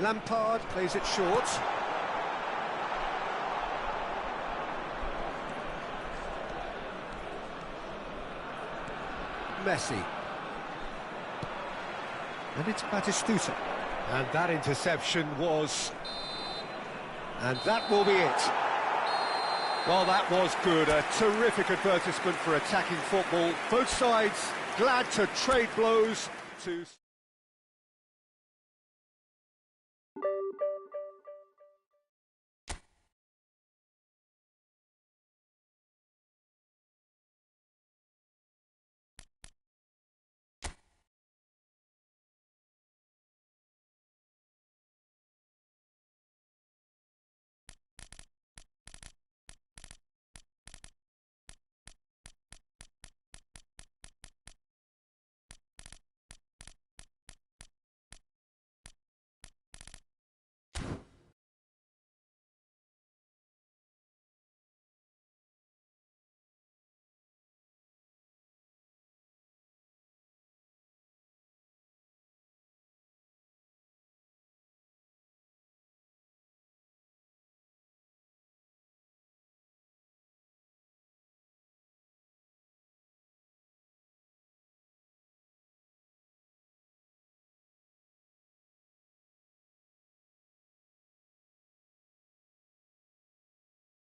Lampard plays it short. Messi. And it's Batistuta. And that interception was... And that will be it. Well, that was good. A terrific advertisement for attacking football. Both sides glad to trade blows to...